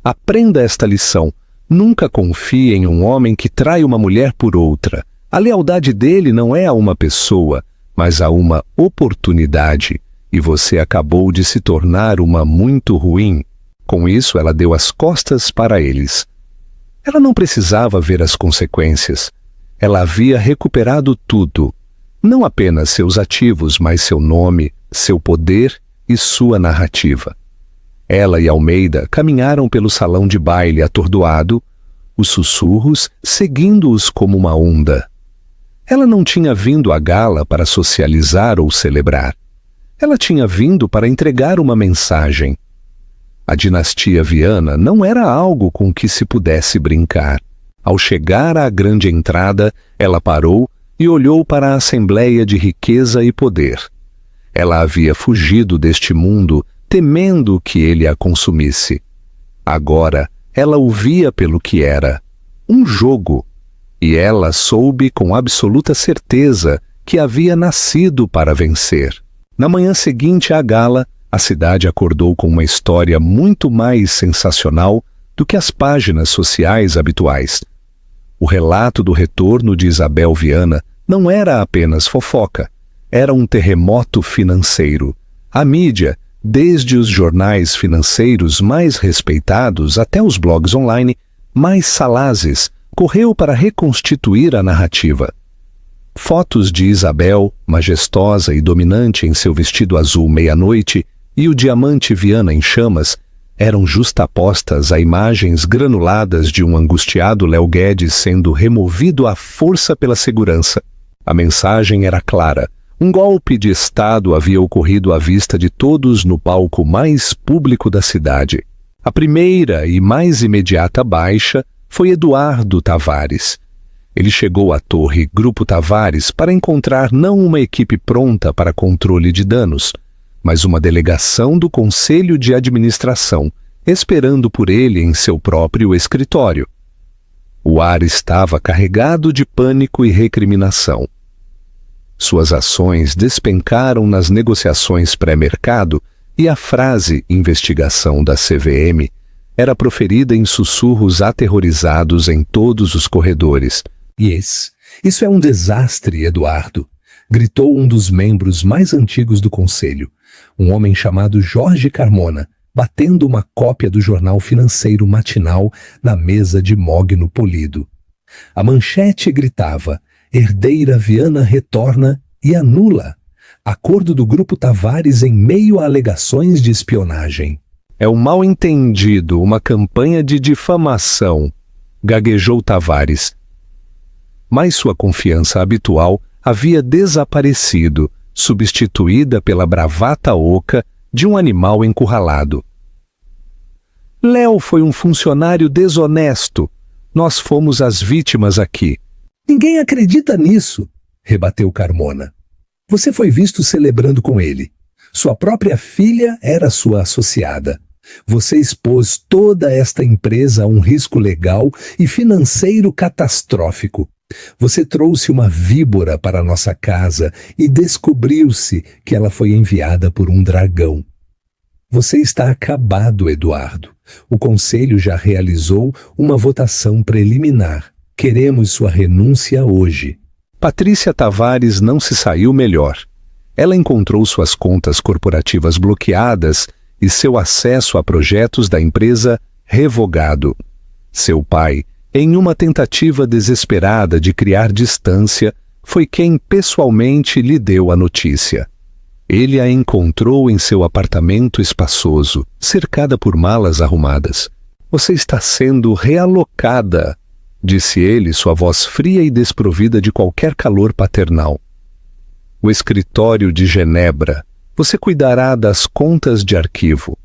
"Aprenda esta lição. Nunca confie em um homem que trai uma mulher por outra. A lealdade dele não é a uma pessoa, mas a uma oportunidade, e você acabou de se tornar uma muito ruim." Com isso, ela deu as costas para eles. Ela não precisava ver as consequências. Ela havia recuperado tudo. Não apenas seus ativos, mas seu nome, seu poder e sua narrativa. Ela e Almeida caminharam pelo salão de baile atordoado, os sussurros seguindo-os como uma onda. Ela não tinha vindo à gala para socializar ou celebrar. Ela tinha vindo para entregar uma mensagem. A dinastia Viana não era algo com que se pudesse brincar. Ao chegar à grande entrada, ela parou e olhou para a assembleia de riqueza e poder. Ela havia fugido deste mundo, temendo que ele a consumisse. Agora, ela o via pelo que era, um jogo, e ela soube com absoluta certeza que havia nascido para vencer. Na manhã seguinte à gala, a cidade acordou com uma história muito mais sensacional do que as páginas sociais habituais. O relato do retorno de Isabel Viana não era apenas fofoca, era um terremoto financeiro. A mídia, desde os jornais financeiros mais respeitados até os blogs online mais salazes, correu para reconstituir a narrativa. Fotos de Isabel, majestosa e dominante em seu vestido azul meia-noite, e o diamante Viana em chamas, eram justapostas a imagens granuladas de um angustiado Léo Guedes sendo removido à força pela segurança. A mensagem era clara. Um golpe de Estado havia ocorrido à vista de todos no palco mais público da cidade. A primeira e mais imediata baixa foi Eduardo Tavares. Ele chegou à torre Grupo Tavares para encontrar não uma equipe pronta para controle de danos, mas uma delegação do Conselho de Administração, esperando por ele em seu próprio escritório. O ar estava carregado de pânico e recriminação. Suas ações despencaram nas negociações pré-mercado e a frase investigação da CVM era proferida em sussurros aterrorizados em todos os corredores. Isso é um desastre, Eduardo, gritou um dos membros mais antigos do conselho, um homem chamado Jorge Carmona, batendo uma cópia do jornal financeiro matinal na mesa de mogno polido. A manchete gritava: Herdeira Viana retorna e anula acordo do Grupo Tavares em meio a alegações de espionagem. É um mal-entendido, uma campanha de difamação, gaguejou Tavares. Mas sua confiança habitual havia desaparecido, substituída pela bravata oca de um animal encurralado. Léo foi um funcionário desonesto. Nós fomos as vítimas aqui. Ninguém acredita nisso, rebateu Carmona. Você foi visto celebrando com ele. Sua própria filha era sua associada. Você expôs toda esta empresa a um risco legal e financeiro catastrófico. Você trouxe uma víbora para nossa casa e descobriu-se que ela foi enviada por um dragão. Você está acabado, Eduardo. O Conselho já realizou uma votação preliminar. Queremos sua renúncia hoje. Patrícia Tavares não se saiu melhor. Ela encontrou suas contas corporativas bloqueadas e seu acesso a projetos da empresa revogado. Seu pai, em uma tentativa desesperada de criar distância, foi quem pessoalmente lhe deu a notícia. Ele a encontrou em seu apartamento espaçoso, cercada por malas arrumadas. Você está sendo realocada, disse ele, sua voz fria e desprovida de qualquer calor paternal. O escritório de Genebra. Você cuidará das contas de arquivo.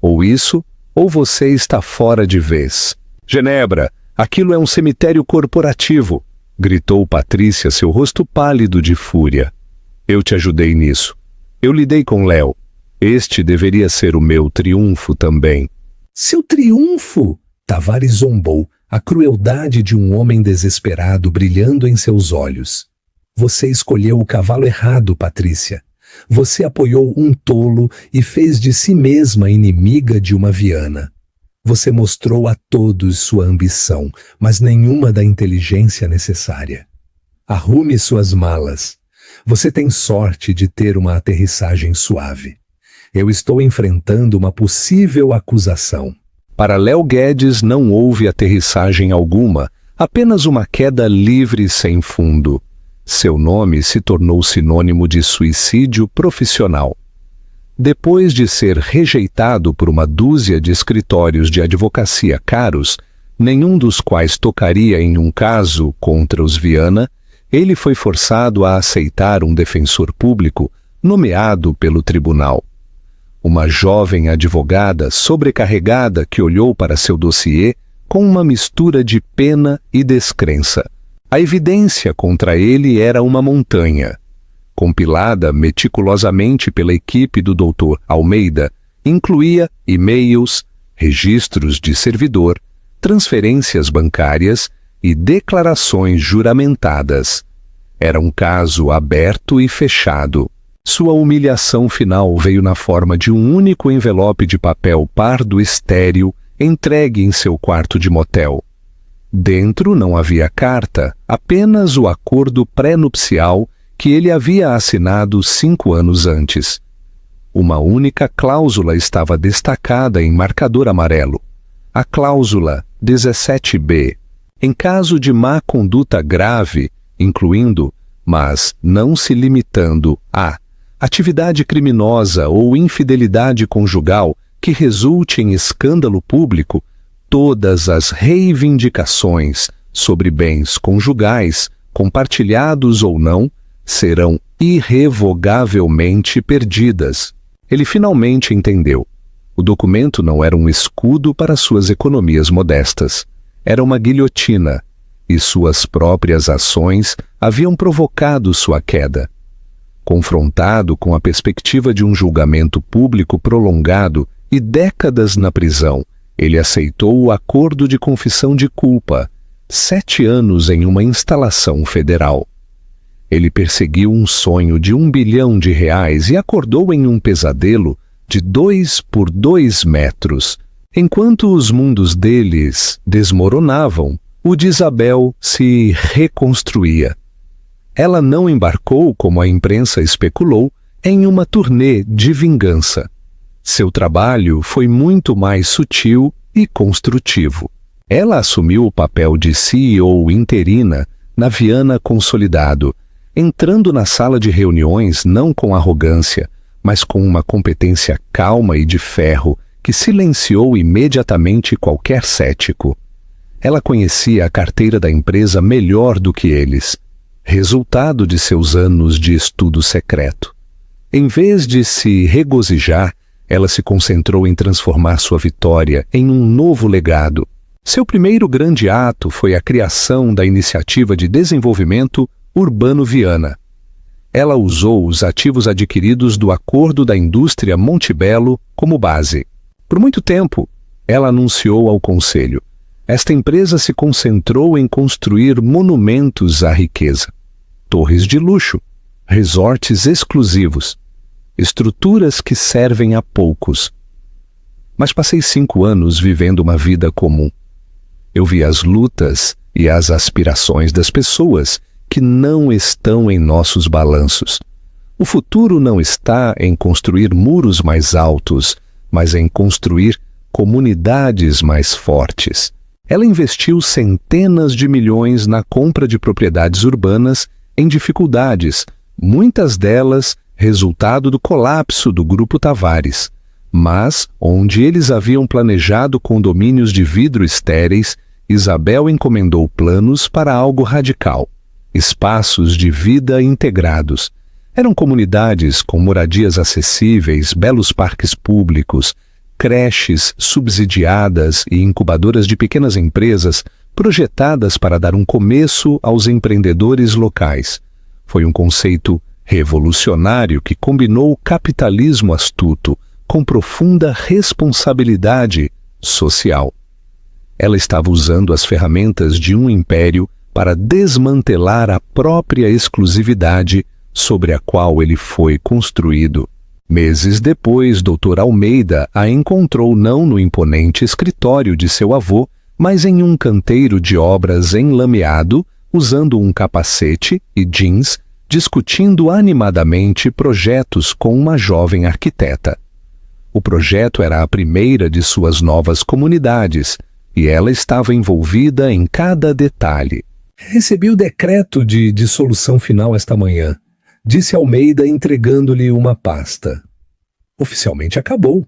Ou isso, ou você está fora de vez. Genebra, aquilo é um cemitério corporativo, gritou Patrícia, seu rosto pálido de fúria. Eu te ajudei nisso. Eu lidei com Léo. Este deveria ser o meu triunfo também. Seu triunfo? Tavares zombou, a crueldade de um homem desesperado brilhando em seus olhos. Você escolheu o cavalo errado, Patrícia. Você apoiou um tolo e fez de si mesma inimiga de uma Viana. Você mostrou a todos sua ambição, mas nenhuma da inteligência necessária. Arrume suas malas. Você tem sorte de ter uma aterrissagem suave. Eu estou enfrentando uma possível acusação. Para Léo Guedes não houve aterrissagem alguma, apenas uma queda livre sem fundo. Seu nome se tornou sinônimo de suicídio profissional. Depois de ser rejeitado por uma dúzia de escritórios de advocacia caros, nenhum dos quais tocaria em um caso contra os Viana, ele foi forçado a aceitar um defensor público nomeado pelo tribunal. Uma jovem advogada sobrecarregada que olhou para seu dossiê com uma mistura de pena e descrença. A evidência contra ele era uma montanha. Compilada meticulosamente pela equipe do Dr. Almeida, incluía e-mails, registros de servidor, transferências bancárias e declarações juramentadas. Era um caso aberto e fechado. Sua humilhação final veio na forma de um único envelope de papel pardo estéril entregue em seu quarto de motel. Dentro não havia carta, apenas o acordo pré-nupcial que ele havia assinado 5 anos antes. Uma única cláusula estava destacada em marcador amarelo. A cláusula 17b. Em caso de má conduta grave, incluindo, mas não se limitando a atividade criminosa ou infidelidade conjugal que resulte em escândalo público, todas as reivindicações sobre bens conjugais, compartilhados ou não, serão irrevogavelmente perdidas. Ele finalmente entendeu. O documento não era um escudo para suas economias modestas. Era uma guilhotina, e suas próprias ações haviam provocado sua queda. Confrontado com a perspectiva de um julgamento público prolongado e décadas na prisão, ele aceitou o acordo de confissão de culpa, 7 anos em uma instalação federal. Ele perseguiu um sonho de R$1 bilhão e acordou em um pesadelo de 2 por 2 metros. Enquanto os mundos deles desmoronavam, o de Isabel se reconstruía. Ela não embarcou, como a imprensa especulou, em uma turnê de vingança. Seu trabalho foi muito mais sutil e construtivo. Ela assumiu o papel de CEO interina na Viana consolidado, entrando na sala de reuniões não com arrogância, mas com uma competência calma e de ferro que silenciou imediatamente qualquer cético. Ela conhecia a carteira da empresa melhor do que eles, resultado de seus anos de estudo secreto. Em vez de se regozijar, ela se concentrou em transformar sua vitória em um novo legado. Seu primeiro grande ato foi a criação da Iniciativa de Desenvolvimento Urbano Viana. Ela usou os ativos adquiridos do Acordo da Indústria Montebello como base. Por muito tempo, ela anunciou ao Conselho: esta empresa se concentrou em construir monumentos à riqueza, torres de luxo, resorts exclusivos, estruturas que servem a poucos. Mas passei 5 anos vivendo uma vida comum. Eu vi as lutas e as aspirações das pessoas que não estão em nossos balanços. O futuro não está em construir muros mais altos, mas em construir comunidades mais fortes. Ela investiu centenas de milhões na compra de propriedades urbanas em dificuldades, muitas delas resultado do colapso do Grupo Tavares, mas onde eles haviam planejado condomínios de vidro estéreis, Isabel encomendou planos para algo radical: espaços de vida integrados. Eram comunidades com moradias acessíveis, belos parques públicos, creches subsidiadas e incubadoras de pequenas empresas projetadas para dar um começo aos empreendedores locais. Foi um conceito revolucionário que combinou o capitalismo astuto com profunda responsabilidade social. Ela estava usando as ferramentas de um império para desmantelar a própria exclusividade sobre a qual ele foi construído. Meses depois, Dr. Almeida a encontrou não no imponente escritório de seu avô, mas em um canteiro de obras enlameado, usando um capacete e jeans, discutindo animadamente projetos com uma jovem arquiteta. O projeto era a primeira de suas novas comunidades, e ela estava envolvida em cada detalhe. Recebi o decreto de dissolução final esta manhã, disse Almeida entregando-lhe uma pasta. Oficialmente acabou.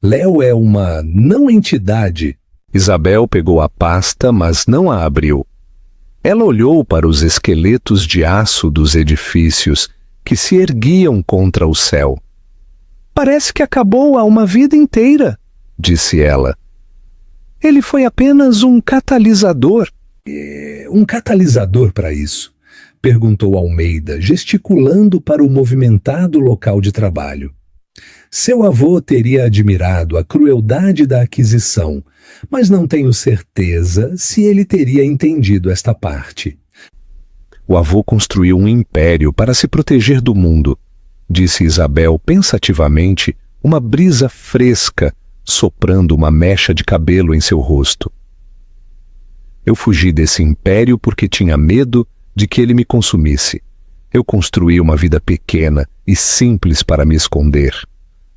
Léo é uma não entidade. Isabel pegou a pasta, mas não a abriu. Ela olhou para os esqueletos de aço dos edifícios que se erguiam contra o céu. Parece que acabou há uma vida inteira, disse ela. Ele foi apenas um catalisador. Um catalisador para isso? Perguntou Almeida, gesticulando para o movimentado local de trabalho. Seu avô teria admirado a crueldade da aquisição, mas não tenho certeza se ele teria entendido esta parte. O avô construiu um império para se proteger do mundo, disse Isabel pensativamente, uma brisa fresca soprando uma mecha de cabelo em seu rosto. Eu fugi desse império porque tinha medo de que ele me consumisse. Eu construí uma vida pequena e simples para me esconder.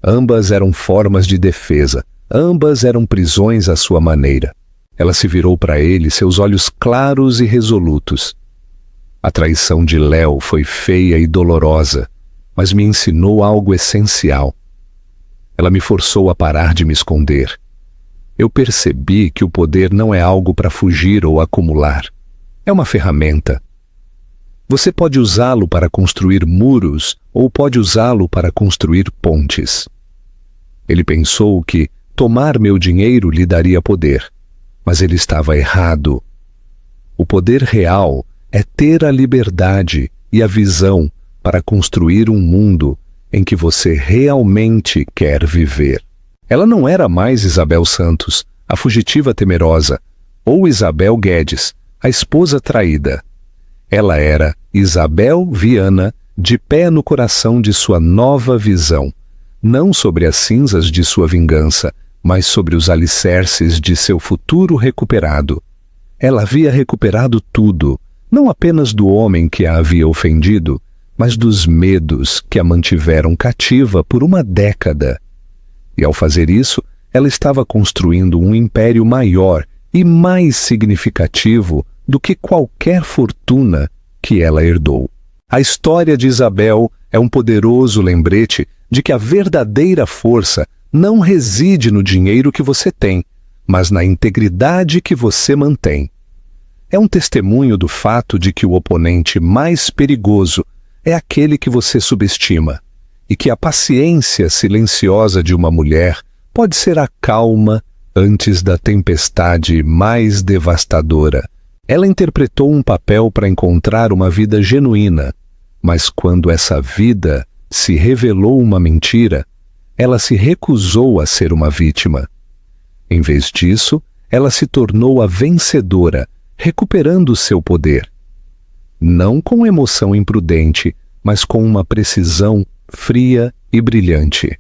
Ambas eram formas de defesa, ambas eram prisões à sua maneira. Ela se virou para ele, seus olhos claros e resolutos. A traição de Léo foi feia e dolorosa, mas me ensinou algo essencial. Ela me forçou a parar de me esconder. Eu percebi que o poder não é algo para fugir ou acumular. É uma ferramenta. Você pode usá-lo para construir muros ou pode usá-lo para construir pontes. Ele pensou que tomar meu dinheiro lhe daria poder, mas ele estava errado. O poder real é ter a liberdade e a visão para construir um mundo em que você realmente quer viver. Ela não era mais Isabel Santos, a fugitiva temerosa, ou Isabel Guedes, a esposa traída. Ela era Isabel Viana, de pé no coração de sua nova visão, não sobre as cinzas de sua vingança, mas sobre os alicerces de seu futuro recuperado. Ela havia recuperado tudo, não apenas do homem que a havia ofendido, mas dos medos que a mantiveram cativa por uma década. E ao fazer isso, ela estava construindo um império maior e mais significativo do que qualquer fortuna que ela herdou. A história de Isabel é um poderoso lembrete de que a verdadeira força não reside no dinheiro que você tem, mas na integridade que você mantém. É um testemunho do fato de que o oponente mais perigoso é aquele que você subestima, e que a paciência silenciosa de uma mulher pode ser a calma antes da tempestade mais devastadora. Ela interpretou um papel para encontrar uma vida genuína, mas quando essa vida se revelou uma mentira, ela se recusou a ser uma vítima. Em vez disso, ela se tornou a vencedora, recuperando seu poder. Não com emoção imprudente, mas com uma precisão fria e brilhante.